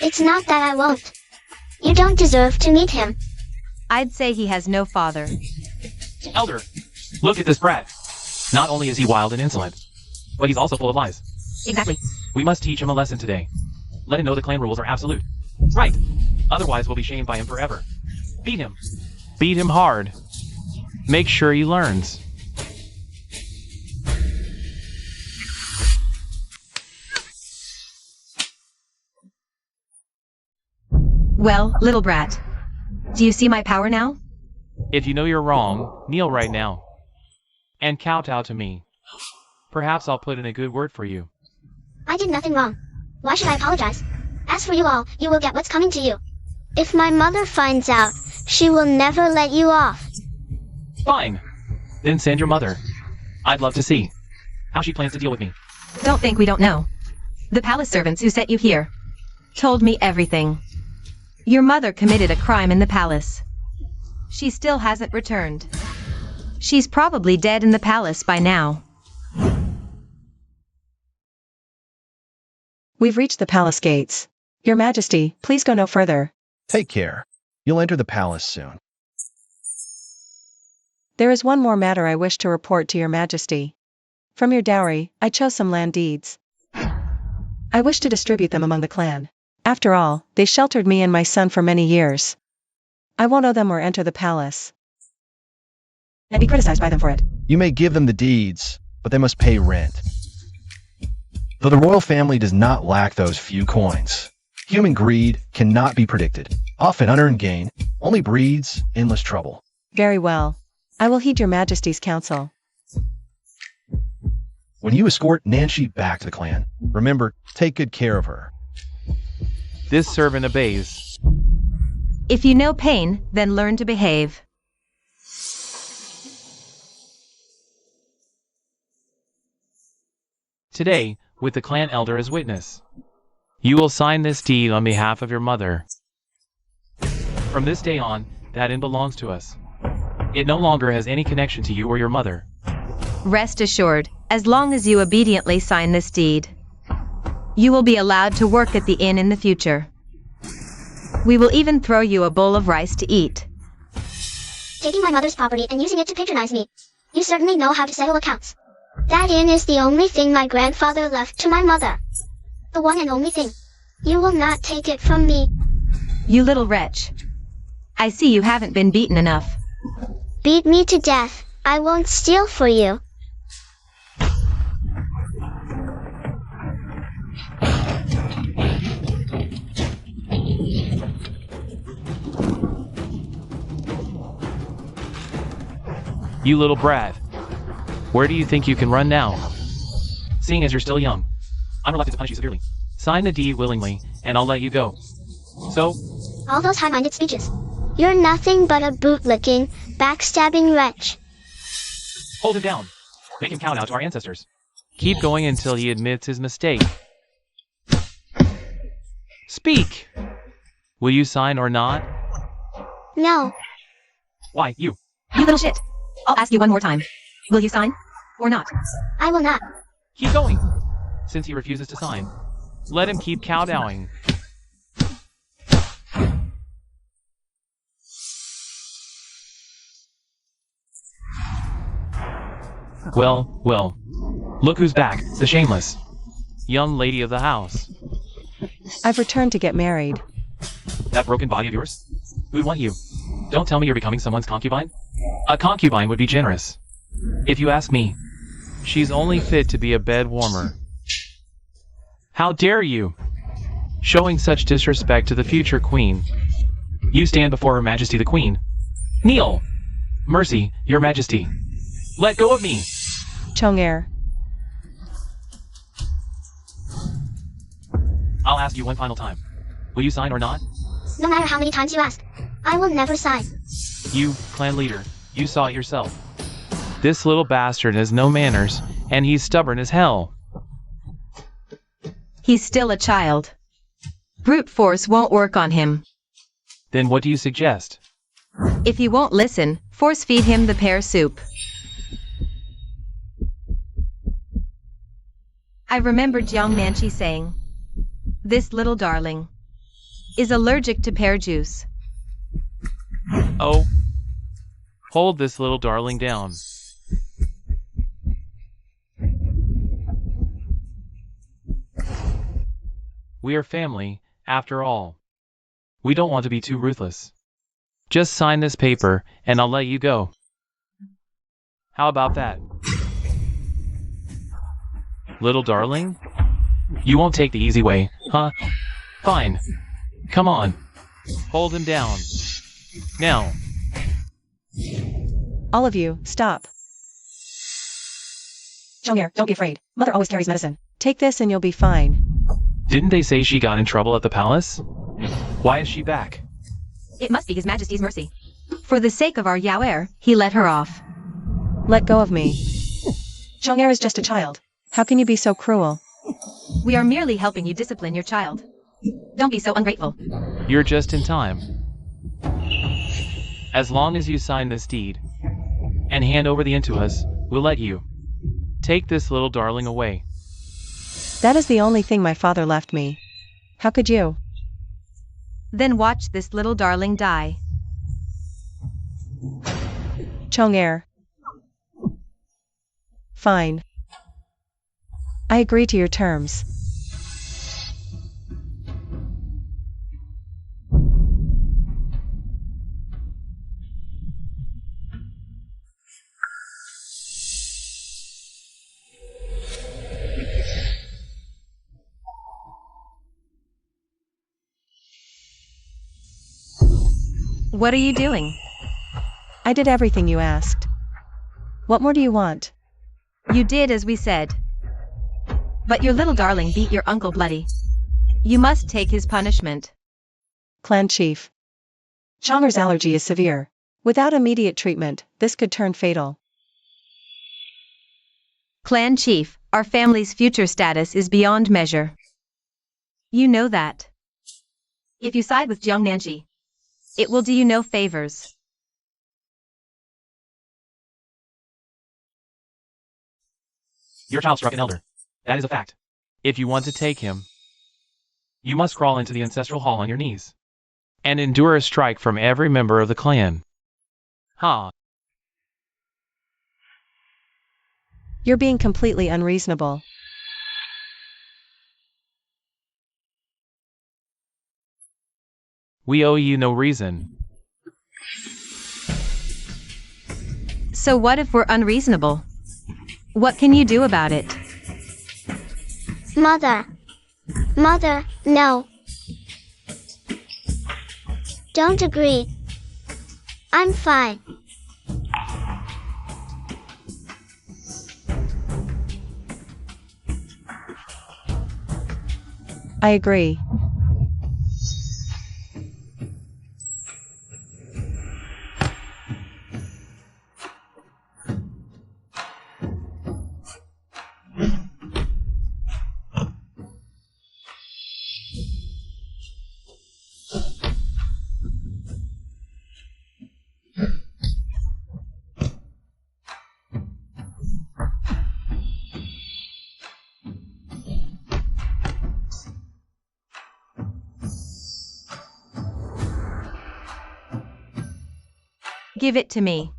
It's not that I won't. You don't deserve to meet him. I'd say he has no father. Elder, look at this brat. Not only is he wild and insolent, but he's also full of lies. Exactly. We must teach him a lesson today. Let him know the clan rules are absolute. Right. Otherwise we'll be shamed by him forever. Beat him. Beat him hard. Make sure he learns. Well, little brat. Do you see my power now? If you know you're wrong, kneel right now. And kowtow to me. Perhaps I'll put in a good word for you. I did nothing wrong. Why should I apologize? As for you all, you will get what's coming to you. If my mother finds out, she will never let you off. Fine. Then send your mother. I'd love to see how she plans to deal with me. Don't think we don't know. The palace servants who sent you here told me everything. Your mother committed a crime in the palace. She still hasn't returned. She's probably dead in the palace by now. We've reached the palace gates. Your Majesty, please go no further. Take care. You'll enter the palace soon. There is one more matter I wish to report to your Majesty. From your dowry, I chose some land deeds. I wish to distribute them among the clan. After all, they sheltered me and my son for many years. I won't owe them or enter the palace and be criticized by them for it. You may give them the deeds, but they must pay rent. Though the royal family does not lack those few coins, human greed cannot be predicted. Often unearned gain only breeds endless trouble. Very well. I will heed your Majesty's counsel. When you escort Nancy back to the clan, remember, take good care of her. This servant obeys. If you know pain, then learn to behave. Today, with the clan elder as witness, you will sign this deed on behalf of your mother. From this day on, that inn belongs to us. It no longer has any connection to you or your mother. Rest assured, as long as you obediently sign this deed, you will be allowed to work at the inn in the future. We will even throw you a bowl of rice to eat. Taking my mother's property and using it to patronize me. You certainly know how to settle accounts. That inn is the only thing my grandfather left to my mother. The one and only thing. You will not take it from me. You little wretch. I see you haven't been beaten enough. Beat me to death. I won't steal for you. You little brat. Where do you think you can run now? Seeing as you're still young, I'm reluctant to punish you severely. Sign the deed willingly, and I'll let you go. So, All those high-minded speeches. You're nothing but a bootlicking, backstabbing wretch. hold him down. Make him kowtow to our ancestors. Keep going until he admits his mistake. Speak! Will you sign or not? No. Why, you? You little shit. I'll ask you one more time. Will you sign? Or not? I will not. Keep going. Since he refuses to sign, let him keep kowtowing. Well, look who's back, the shameless young lady of the house. I've returned to get married. That broken body of yours? Who'd want you? Don't tell me you're becoming someone's concubine? A concubine would be generous. If you ask me, she's only fit to be a bed warmer. How dare you? Showing such disrespect to the future queen. You stand before Her Majesty the Queen. Kneel! Mercy, Your Majesty. Let go of me! Chong'er, I'll ask you one final time. Will you sign or not? No matter how many times you ask, I will never sign. You, clan leader, you saw it yourself. This little bastard has no manners, and he's stubborn as hell. He's still a child. Brute force won't work on him. Then what do you suggest? If he won't listen, force feed him the pear soup. I remembered Jiang Nanchi saying, "This little darling is allergic to pear juice." Oh. Hold this little darling down. We are family, after all. We don't want to be too ruthless. Just sign this paper, and I'll let you go. How about that? Little darling? You won't take the easy way, huh? Fine. Come on. Hold him down. Now. all of you, stop. Chong'er, don't be afraid. Mother always carries medicine. Take this and you'll be fine. Didn't they say she got in trouble at the palace? Why is she back? It must be His Majesty's mercy. For the sake of our Yaoer, he let her off. Let go of me. Chong'er is just a child. How can you be so cruel? We are merely helping you discipline your child. Don't be so ungrateful. You're just in time. As long as you sign this deed and hand over the inn to us, we'll let you take this little darling away. That is the only thing my father left me. How could you? Then watch this little darling die. Chong'er. Fine. I agree to your terms. What are you doing? I did everything you asked. What more do you want? You did as we said. But your little darling beat your uncle bloody. You must take his punishment. Clan Chief. Chong'er's allergy is severe. Without immediate treatment, this could turn fatal. Clan Chief, our family's future status is beyond measure. You know that. If you side with Jiang Nanchi, it will do you no favors. Your child struck an elder. That is a fact. If you want to take him, you must crawl into the ancestral hall on your knees and endure a strike from every member of the clan. Ha! You're being completely unreasonable. We owe you no reason. So what if we're unreasonable? What can you do about it? Mother. Mother, no. Don't agree. I'm fine. I agree. Give it to me.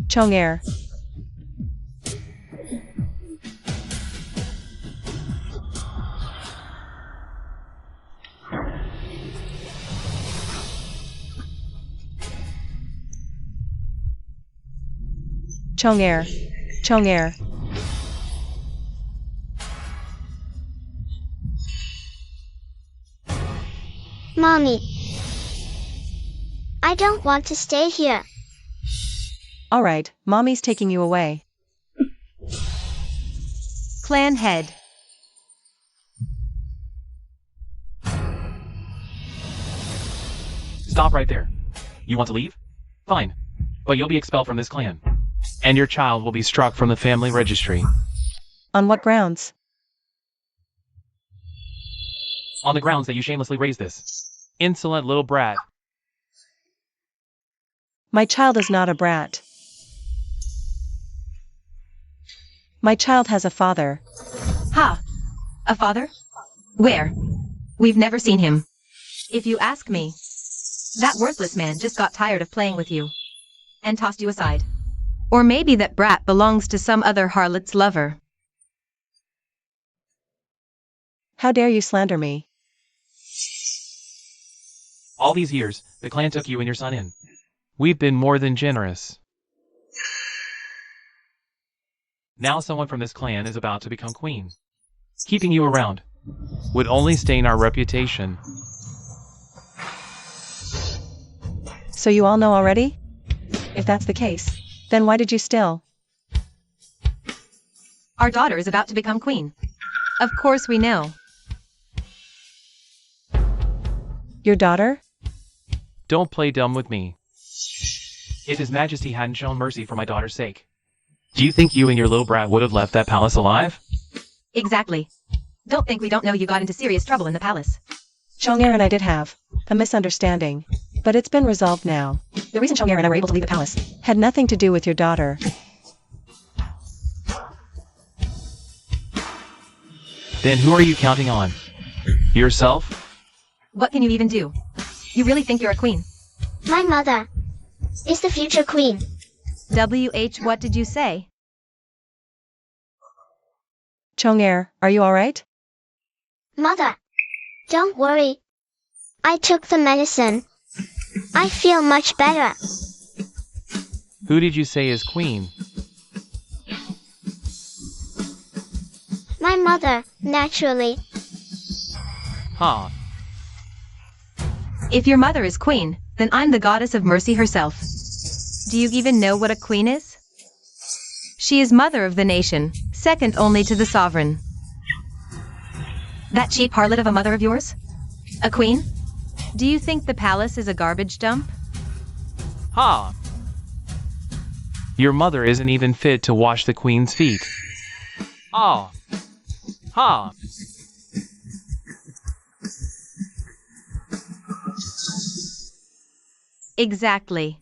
Chong'er. Chong'er. Chong'er. Mommy. I don't want to stay here. Alright, Mommy's taking you away. Clan head. Stop right there. You want to leave? Fine. But you'll be expelled from this clan. And your child will be struck from the family registry. On what grounds? On the grounds that you shamelessly raised this insolent little brat. My child is not a brat. My child has a father. Ha! A father? Where? We've never seen him. If you ask me, that worthless man just got tired of playing with you and tossed you aside. Or maybe that brat belongs to some other harlot's lover. How dare you slander me? All these years, the clan took you and your son in. We've been more than generous. Now someone from this clan is about to become queen. Keeping you around would only stain our reputation. So you all know already? If that's the case, then why did you still? Our daughter is about to become queen. Of course we know. Your daughter? Don't play dumb with me. If His Majesty hadn't shown mercy for my daughter's sake, do you think you and your little brat would have left that palace alive? Exactly. Don't think we don't know you got into serious trouble in the palace. Chong'er and I did have a misunderstanding, but it's been resolved now. The reason Chong'er and I were able to leave the palace had nothing to do with your daughter. Then who are you counting on? Yourself? What can you even do? You really think you're a queen? My mother is the future queen. WH, what did you say? Chong'er, are you alright? Mother, don't worry. I took the medicine. I feel much better. Who did you say is queen? My mother, naturally. Huh. If your mother is queen, then I'm the goddess of mercy herself. Do you even know what a queen is? She is mother of the nation, second only to the sovereign. That cheap harlot of a mother of yours? A queen? Do you think the palace is a garbage dump? Ha! Your mother isn't even fit to wash the queen's feet. Ah! Ha! Exactly.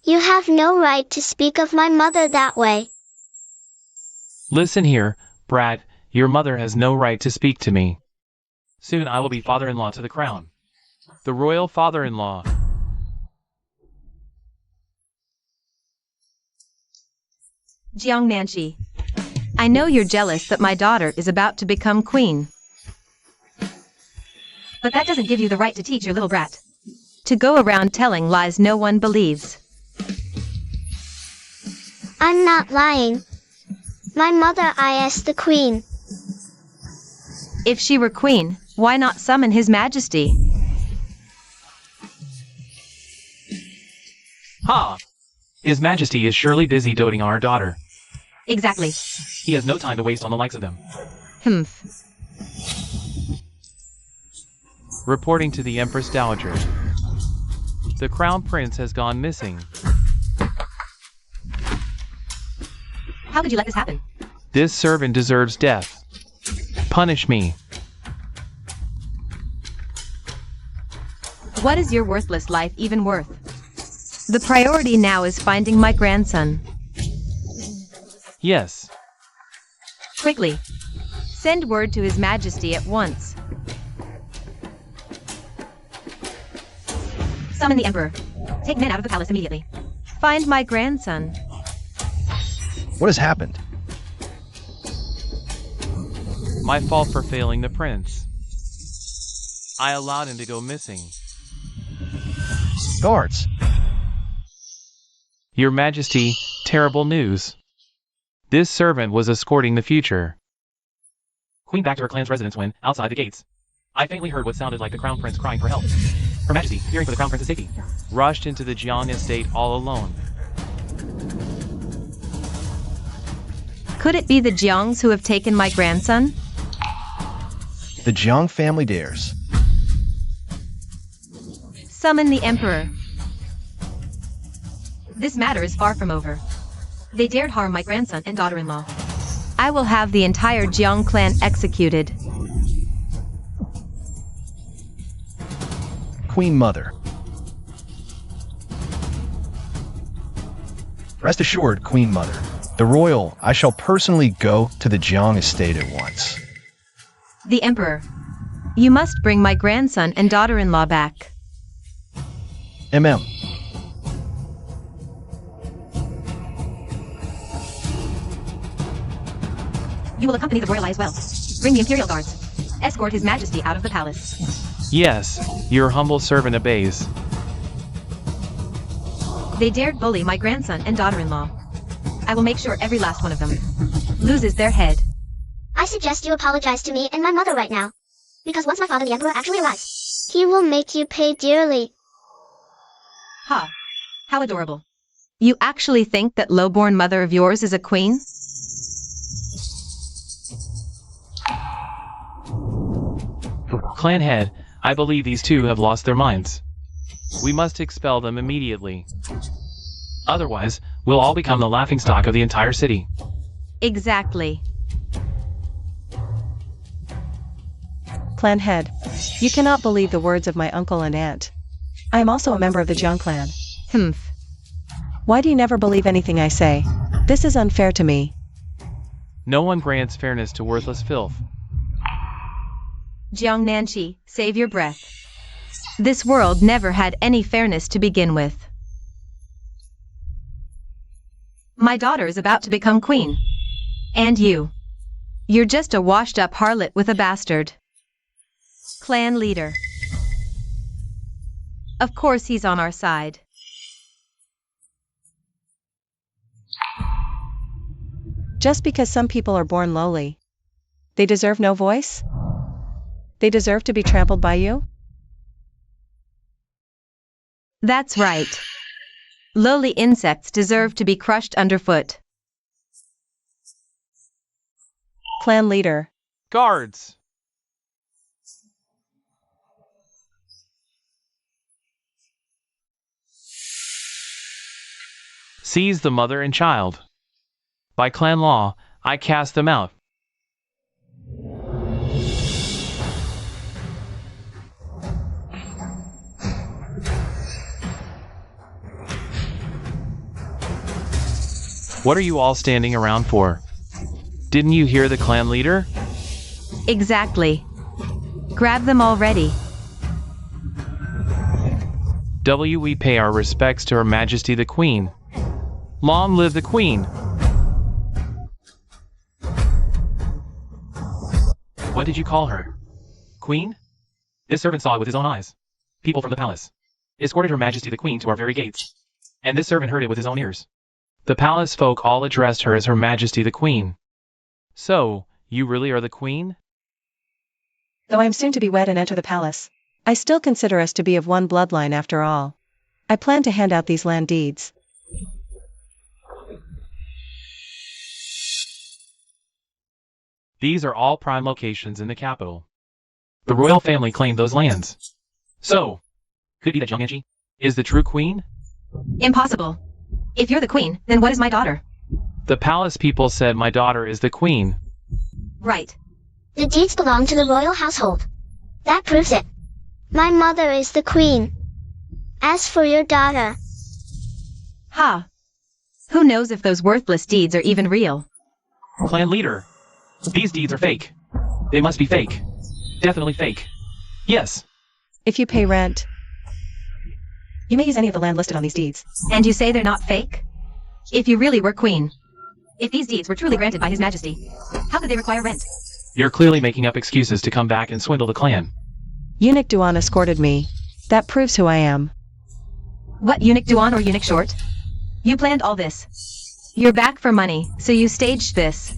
You have no right to speak of my mother that way. Listen here, brat, your mother has no right to speak to me. Soon I will be father-in-law to the crown. The royal father-in-law. Jiang Nanshi, I know you're jealous that my daughter is about to become queen. But that doesn't give you the right to teach your little brat to go around telling lies no one believes. I'm not lying. My mother is the queen. If she were queen, why not summon His Majesty? Ha! His Majesty is surely busy doting on our daughter. Exactly. He has no time to waste on the likes of them. Humph. Reporting to the Empress Dowager. The Crown Prince has gone missing. How could you let this happen? This servant deserves death. Punish me. What is your worthless life even worth? The priority now is finding my grandson. Yes. Quickly. Send word to His Majesty at once. Summon the Emperor. Take men out of the palace immediately. Find my grandson. What has happened? My fault for failing the prince. I allowed him to go missing. Guards! Your Majesty, terrible news. This servant was escorting the future Queen back to her clan's residence when, outside the gates, I faintly heard what sounded like the Crown Prince crying for help. Her Majesty, fearing for the Crown Prince's safety, rushed into the Jiang estate all alone. Could it be the Jiangs who have taken my grandson? The Jiang family dares. Summon the Emperor. This matter is far from over. They dared harm my grandson and daughter-in-law. I will have the entire Jiang clan executed. Queen Mother. Rest assured, Queen Mother, the royal, I shall personally go to the Jiang estate at once. The Emperor. You must bring my grandson and daughter-in-law back. MM. You will accompany the royal eye as well. Bring the Imperial Guards. Escort His Majesty out of the palace. Yes, your humble servant obeys. They dared bully my grandson and daughter-in-law. I will make sure every last one of them loses their head. I suggest you apologize to me and my mother right now. Because once my father the Emperor actually arrives, he will make you pay dearly. Ha! How adorable. You actually think that low-born mother of yours is a queen? Clan head, I believe these two have lost their minds. We must expel them immediately. Otherwise, we'll all become the laughingstock of the entire city. Exactly. Clan head, you cannot believe the words of my uncle and aunt. I am also a member of the Jiang clan. Humph. Why do you never believe anything I say? This is unfair to me. No one grants fairness to worthless filth. Jiang Nanshi, save your breath. This world never had any fairness to begin with. My daughter is about to become queen. And you. You're just a washed-up harlot with a bastard. Clan leader. Of course he's on our side. Just because some people are born lowly, they deserve no voice? They deserve to be trampled by you? That's right. Lowly insects deserve to be crushed underfoot. Clan leader. Guards! Seize the mother and child. By clan law, I cast them out. What are you all standing around for? Didn't you hear the clan leader? Exactly. Grab them already. We pay our respects to Her Majesty the Queen. Long live the Queen! What did you call her? Queen? This servant saw it with his own eyes. People from the palace escorted Her Majesty the Queen to our very gates. And this servant heard it with his own ears. The palace folk all addressed her as Her Majesty the Queen. So, you really are the Queen? Though I am soon to be wed and enter the palace, I still consider us to be of one bloodline after all. I plan to hand out these land deeds. These are all prime locations in the capital. The royal family claimed those lands. So, could be that Jiang Nanshi is the true queen? Impossible. If you're the queen, then what is my daughter? The palace people said my daughter is the queen. Right. The deeds belong to the royal household. That proves it. My mother is the queen. As for your daughter... Ha! Who knows if those worthless deeds are even real? Clan leader, these deeds are fake. They must be fake. Definitely fake. Yes. If you pay rent, You may use any of the land listed on these deeds. And you say they're not fake? If you really were queen. If these deeds were truly granted by His Majesty, how could they require rent? You're clearly making up excuses to come back and swindle the clan. Eunuch Duan escorted me. That proves who I am. What, Eunuch Duan or Eunuch Short? You planned all this. You're back for money, so you staged this.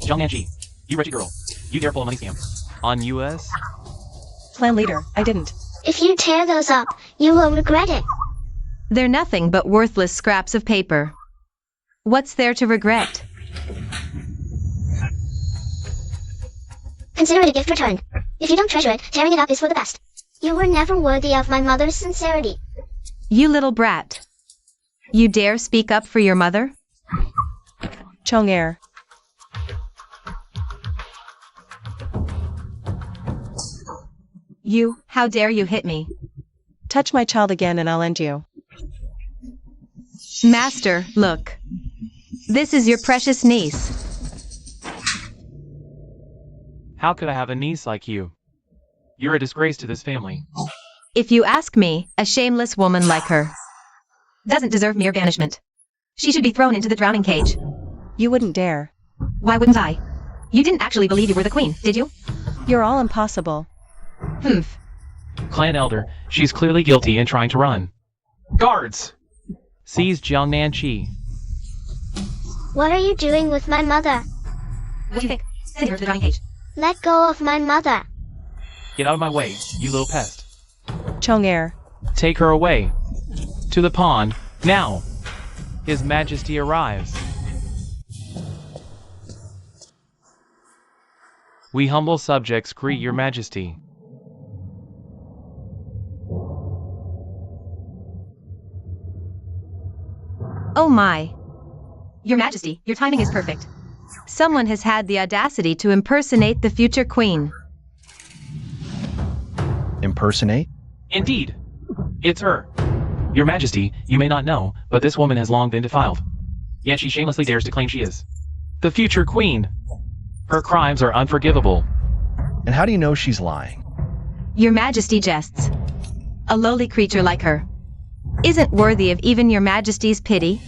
Jiang Nanji, you wretched girl. You dare pull a money scam. On US? Clan leader, I didn't. If you tear those up, you will regret it. They're nothing but worthless scraps of paper. What's there to regret? Consider it a gift returned. If you don't treasure it, tearing it up is for the best. You were never worthy of my mother's sincerity. You little brat. You dare speak up for your mother? Chong-er. You, how dare you hit me? Touch my child again and I'll end you. Master, look. This is your precious niece. How could I have a niece like you? You're a disgrace to this family. If you ask me, a shameless woman like her doesn't deserve mere banishment. She should be thrown into the drowning cage. You wouldn't dare. Why wouldn't I? You didn't actually believe you were the queen, did you? You're all impossible. Humph. Clan elder, she's clearly guilty and trying to run. Guards! Seize Jiang Nanqi. What are you doing with my mother? What do you think? Send her to the drowning cage. Let go of my mother. Get out of my way, you little pest. Chong-er. Take her away. To the pond, now. His Majesty arrives. We humble subjects greet your Majesty. Oh my. Your Majesty, your timing is perfect. Someone has had the audacity to impersonate the future queen. Impersonate? Indeed. It's her. Your Majesty, you may not know, but this woman has long been defiled. Yet she shamelessly dares to claim she is the future queen. Her crimes are unforgivable. And how do you know she's lying? Your Majesty jests. A lowly creature like her isn't worthy of even your Majesty's pity.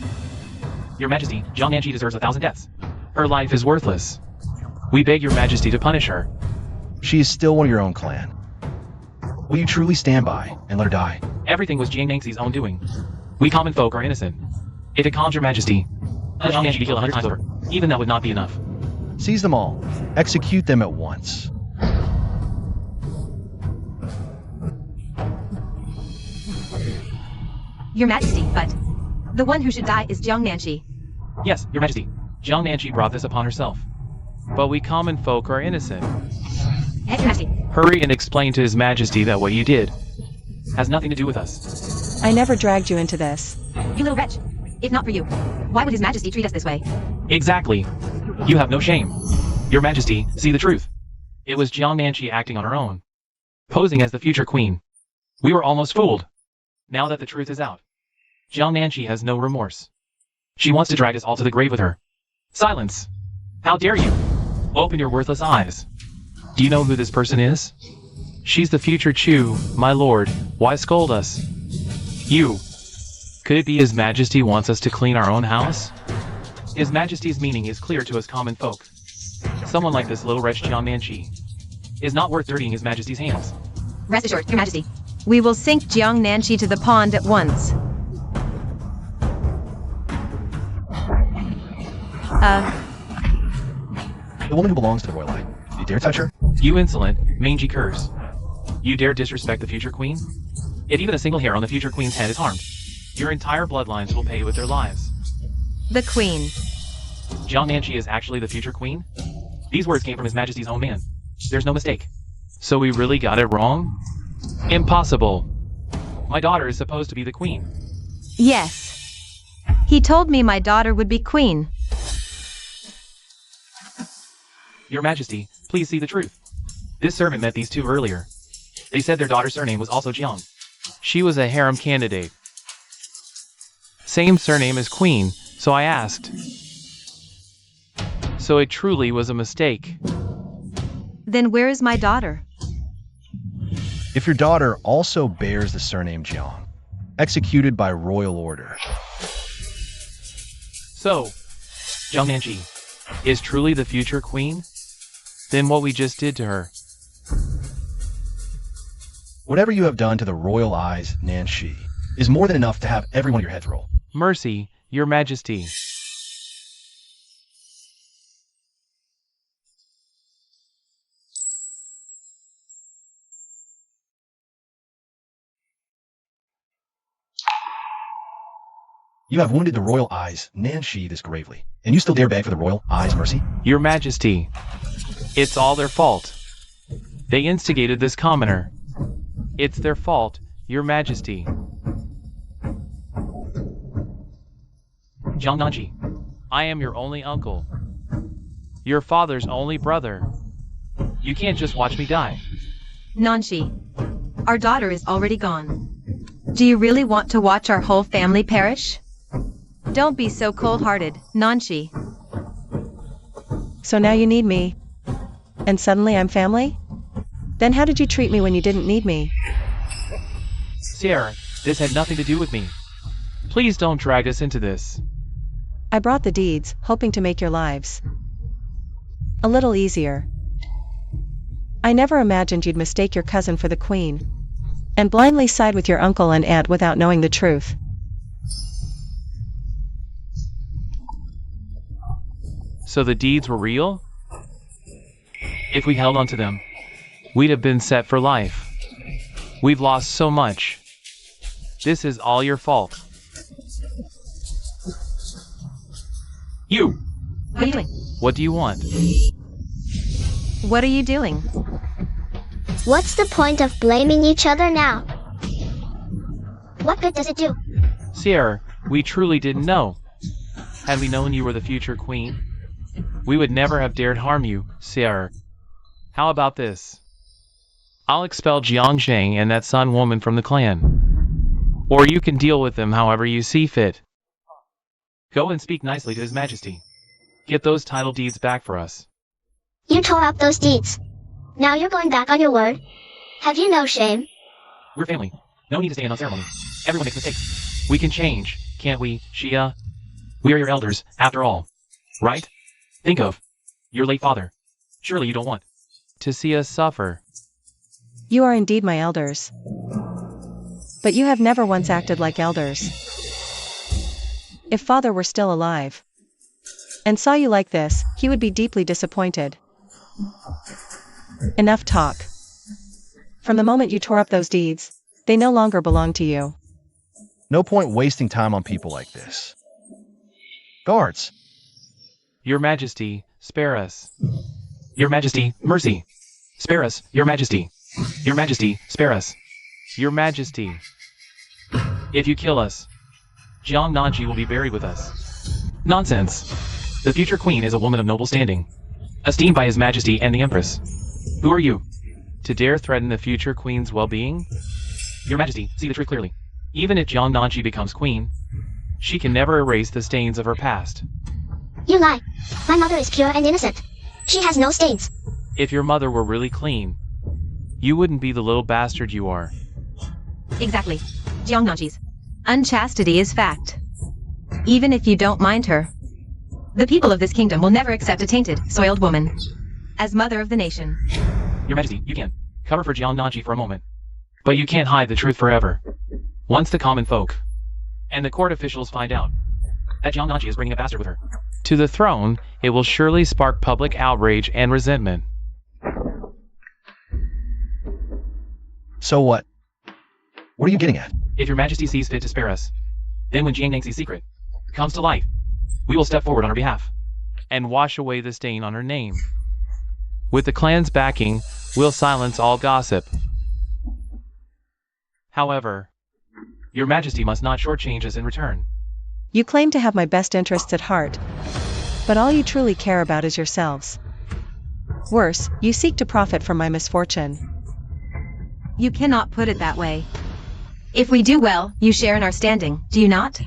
Your Majesty, Jiang Nanqi deserves 1,000 deaths. Her life is worthless. We beg your Majesty to punish her. She is still one of your own clan. Will you truly stand by and let her die? Everything was Jiang Nanxi's own doing. We common folk are innocent. If it calms your Majesty, let Jiang Nanqi be killed 100 times over. Even that would not be enough. Seize them all. Execute them at once. Your Majesty, but the one who should die is Jiang Nanqi. Yes, your Majesty. Jiang Nanqi brought this upon herself. But we common folk are innocent. Your Majesty. Hurry and explain to His Majesty that what you did has nothing to do with us. I never dragged you into this. You little wretch. If not for you, why would His Majesty treat us this way? Exactly. You have no shame. Your Majesty, see the truth. It was Jiang Nanqi acting on her own, posing as the future queen. We were almost fooled. Now that the truth is out, Jiang Nanqi has no remorse. She wants to drag us all to the grave with her. Silence! How dare you? Open your worthless eyes. Do you know who this person is? She's the future Chu, my lord. Why scold us? You. Could it be His Majesty wants us to clean our own house? His Majesty's meaning is clear to us common folk. Someone like this little wretch Jiang Nanqi is not worth dirtying His Majesty's hands. Rest assured, Your Majesty. We will sink Jiang Nanqi to the pond at once. The woman who belongs to the royal line. You dare touch her? You insolent, mangy curs. You dare disrespect the future queen? If even a single hair on the future queen's head is harmed, your entire bloodlines will pay with their lives. The queen. Jiang Nanqi is actually the future queen? These words came from His Majesty's own man. There's no mistake. So we really got it wrong? Impossible. My daughter is supposed to be the queen. Yes. He told me my daughter would be queen. Your Majesty, please see the truth. This servant met these two earlier. They said their daughter's surname was also Jiang. She was a harem candidate. Same surname as Queen, so I asked. So it truly was a mistake. Then where is my daughter? If your daughter also bears the surname Jiang, executed by royal order. So, Jiang Nanji is truly the future queen? Then what we just did to her. Whatever you have done to the royal eyes, Nanshi, is more than enough to have every one of your heads roll. Mercy, your majesty. You have wounded the royal eyes, Nanshi, this gravely, and you still dare beg for the royal eyes' mercy? Your majesty. It's all their fault. They instigated this commoner. It's their fault, your majesty. Jiang Nanji, I am your only uncle. Your father's only brother. You can't just watch me die. Nanshi, our daughter is already gone. Do you really want to watch our whole family perish? Don't be so cold-hearted, Nanshi. So now you need me. And suddenly I'm family? Then how did you treat me when you didn't need me? Sierra, this had nothing to do with me. Please don't drag us into this. I brought the deeds, hoping to make your lives a little easier. I never imagined you'd mistake your cousin for the queen, and blindly side with your uncle and aunt without knowing the truth. So the deeds were real? If we held on to them, we'd have been set for life. We've lost so much. This is all your fault. You! What are you doing? What do you want? What are you doing? What's the point of blaming each other now? What good does it do? Sierra, we truly didn't know. Had we known you were the future queen, we would never have dared harm you, Sierra. How about this? I'll expel Jiang Zhang and that Sun woman from the clan. Or you can deal with them however you see fit. Go and speak nicely to His Majesty. Get those title deeds back for us. You tore up those deeds. Now you're going back on your word? Have you no shame? We're family. No need to stand on ceremony. Everyone makes mistakes. We can change, can't we, Shia? We are your elders, after all. Right? Think of your late father. Surely you don't want to see us suffer. You are indeed my elders. But you have never once acted like elders. If father were still alive and saw you like this, he would be deeply disappointed. Enough talk. From the moment you tore up those deeds, they no longer belong to you. No point wasting time on people like this. Guards! Your Majesty, spare us. Your Majesty, mercy. Spare us, Your Majesty. Your Majesty, spare us. Your Majesty. If you kill us, Jiang Nanji will be buried with us. Nonsense. The future queen is a woman of noble standing, esteemed by His Majesty and the Empress. Who are you, to dare threaten the future queen's well-being? Your Majesty, see the truth clearly. Even if Jiang Nanji becomes queen, she can never erase the stains of her past. You lie. My mother is pure and innocent. She has no stains. If your mother were really clean, you wouldn't be the little bastard you are. Exactly. Jiang Nanji's unchastity is fact. Even if you don't mind her, the people of this kingdom will never accept a tainted, soiled woman as mother of the nation. Your Majesty, you can cover for Jiang Nanji for a moment, but you can't hide the truth forever. Once the common folk and the court officials find out that Jiang Nanji is bringing a bastard with her to the throne, it will surely spark public outrage and resentment. So what? What are you getting at? If your Majesty sees fit to spare us, then when Jiang Nanxi's secret comes to light, we will step forward on her behalf and wash away the stain on her name. With the clan's backing, we'll silence all gossip. However, your Majesty must not shortchange us in return. You claim to have my best interests at heart, but all you truly care about is yourselves. Worse, you seek to profit from my misfortune. You cannot put it that way. If we do well, you share in our standing, do you not?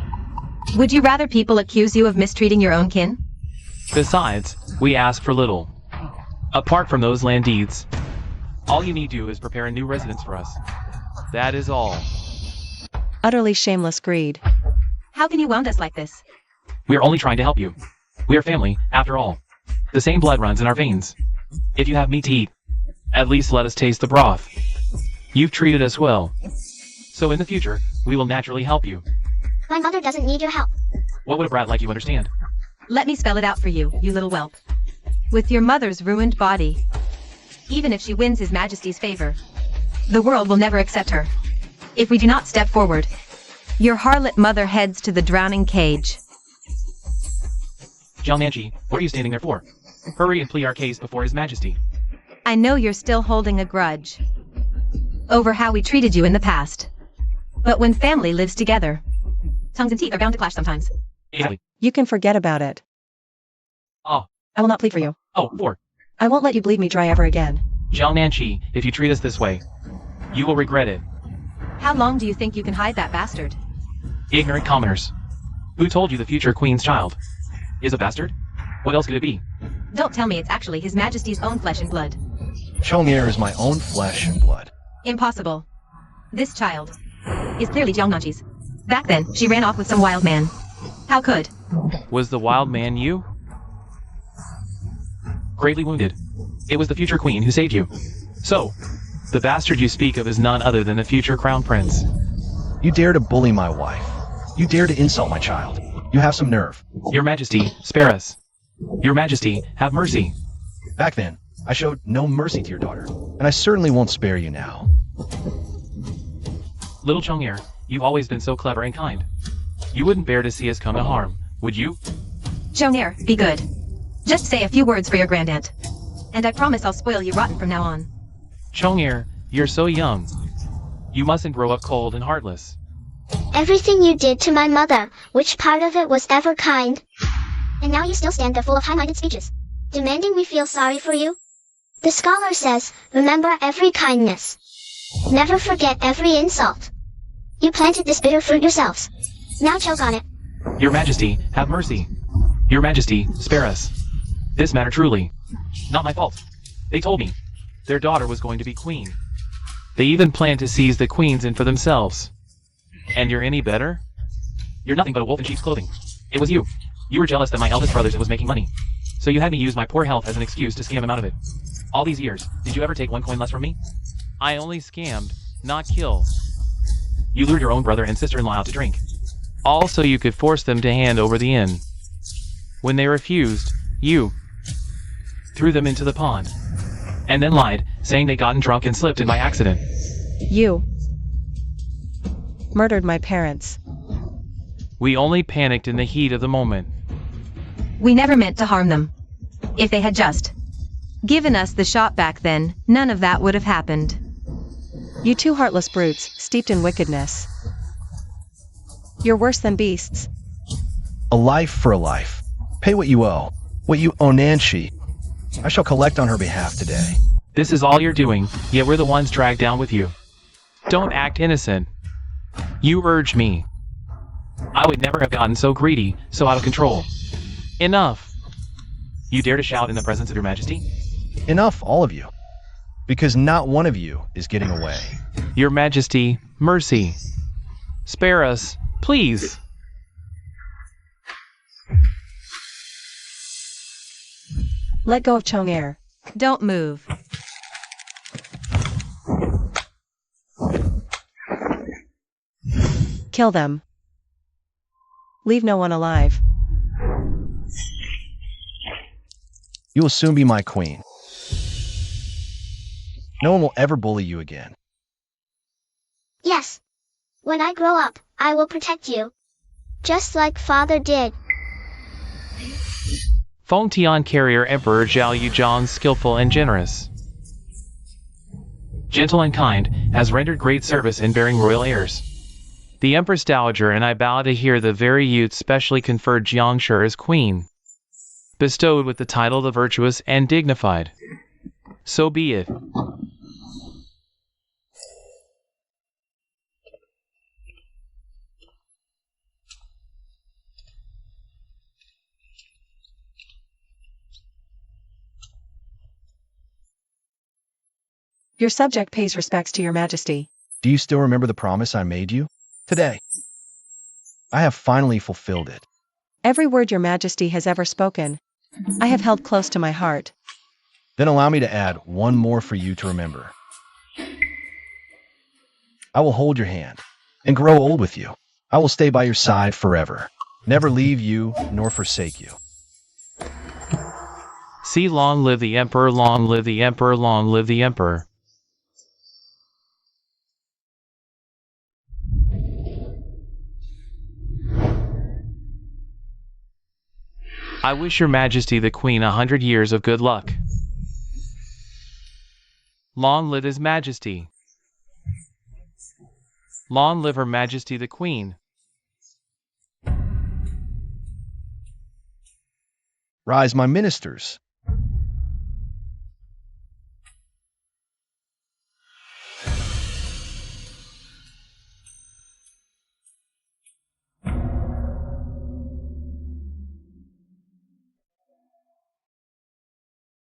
Would you rather people accuse you of mistreating your own kin? Besides, we ask for little. Apart from those land deeds, all you need do is prepare a new residence for us. That is all. Utterly shameless greed. How can you wound us like this? We are only trying to help you. We are family, after all. The same blood runs in our veins. If you have meat to eat, at least let us taste the broth. You've treated us well. So in the future, we will naturally help you. My mother doesn't need your help. What would a brat like you understand? Let me spell it out for you, you little whelp. With your mother's ruined body, even if she wins His Majesty's favor, the world will never accept her. If we do not step forward, your harlot mother heads to the drowning cage. Jiang Nanchi, what are you standing there for? Hurry and plead our case before His Majesty. I know you're still holding a grudge over how we treated you in the past. But when family lives together, tongues and teeth are bound to clash sometimes. Exactly. You can forget about it. Oh. I will not plead for you. Oh, 4. I won't let you bleed me dry ever again. Jiang Nanchi, if you treat us this way, you will regret it. How long do you think you can hide that bastard? Ignorant commoners. Who told you the future queen's child is a bastard? What else could it be? Don't tell me it's actually His Majesty's own flesh and blood. Chong'er is my own flesh and blood. Impossible. This child is clearly Jiang Nanchi's. Back then, she ran off with some wild man. How could? Was the wild man you? Gravely wounded. It was the future queen who saved you. So, the bastard you speak of is none other than the future crown prince. You dare to bully my wife. You dare to insult my child. You have some nerve. Your Majesty, spare us. Your Majesty, have mercy. Back then, I showed no mercy to your daughter, and I certainly won't spare you now. Little Chong'er, you've always been so clever and kind. You wouldn't bear to see us come to harm, would you? Chong'er, be good. Just say a few words for your grandaunt. And I promise I'll spoil you rotten from now on. Chong'er, you're so young. You mustn't grow up cold and heartless. Everything you did to my mother, which part of it was ever kind? And now you still stand there full of high-minded speeches, demanding we feel sorry for you? The scholar says, remember every kindness. Never forget every insult. You planted this bitter fruit yourselves. Now choke on it. Your Majesty, have mercy. Your Majesty, spare us. This matter truly. Not my fault. They told me their daughter was going to be queen. They even planned to seize the queen's in for themselves. And you're any better? You're nothing but a wolf in sheep's clothing. It was you. You were jealous that my eldest brother was making money. So you had me use my poor health as an excuse to scam him out of it. All these years, did you ever take 1 coin less from me? I only scammed, not kill. You lured your own brother and sister-in-law out to drink. All so you could force them to hand over the inn. When they refused, you threw them into the pond. And then lied, saying they gotten drunk and slipped in by accident. You murdered my parents. We only panicked in the heat of the moment. We never meant to harm them. If they had just given us the shot back then, none of that would have happened. You two heartless brutes, steeped in wickedness. You're worse than beasts. A life for a life. Pay what you owe. What you owe Nanchi. I shall collect on her behalf today. This is all you're doing, yet we're the ones dragged down with you. Don't act innocent. You urged me. I would never have gotten so greedy, so out of control. Enough. You dare to shout in the presence of your Majesty? Enough, all of you. Because not one of you is getting away. Your Majesty, mercy. Spare us, please. Let go of Chong'er. Don't move. Kill them. Leave no one alive. You will soon be my queen. No one will ever bully you again. Yes. When I grow up, I will protect you. Just like father did. Feng Tian Carrier Emperor Zhao Yuzhang, skillful and generous. Gentle and kind, has rendered great service in bearing royal heirs. The Empress Dowager and I bow to hear the very youth specially conferred Jiangshi as queen, bestowed with the title the virtuous and dignified. So be it. Your subject pays respects to your Majesty. Do you still remember the promise I made you? Today, I have finally fulfilled it. Every word your majesty has ever spoken, I have held close to my heart. Then allow me to add one more for you to remember. I will hold your hand and grow old with you. I will stay by your side forever, never leave you nor forsake you. See, long live the emperor, long live the emperor, long live the emperor. I wish your majesty the queen 100 years of good luck. Long live his majesty. Long live her majesty the queen. Rise, my ministers.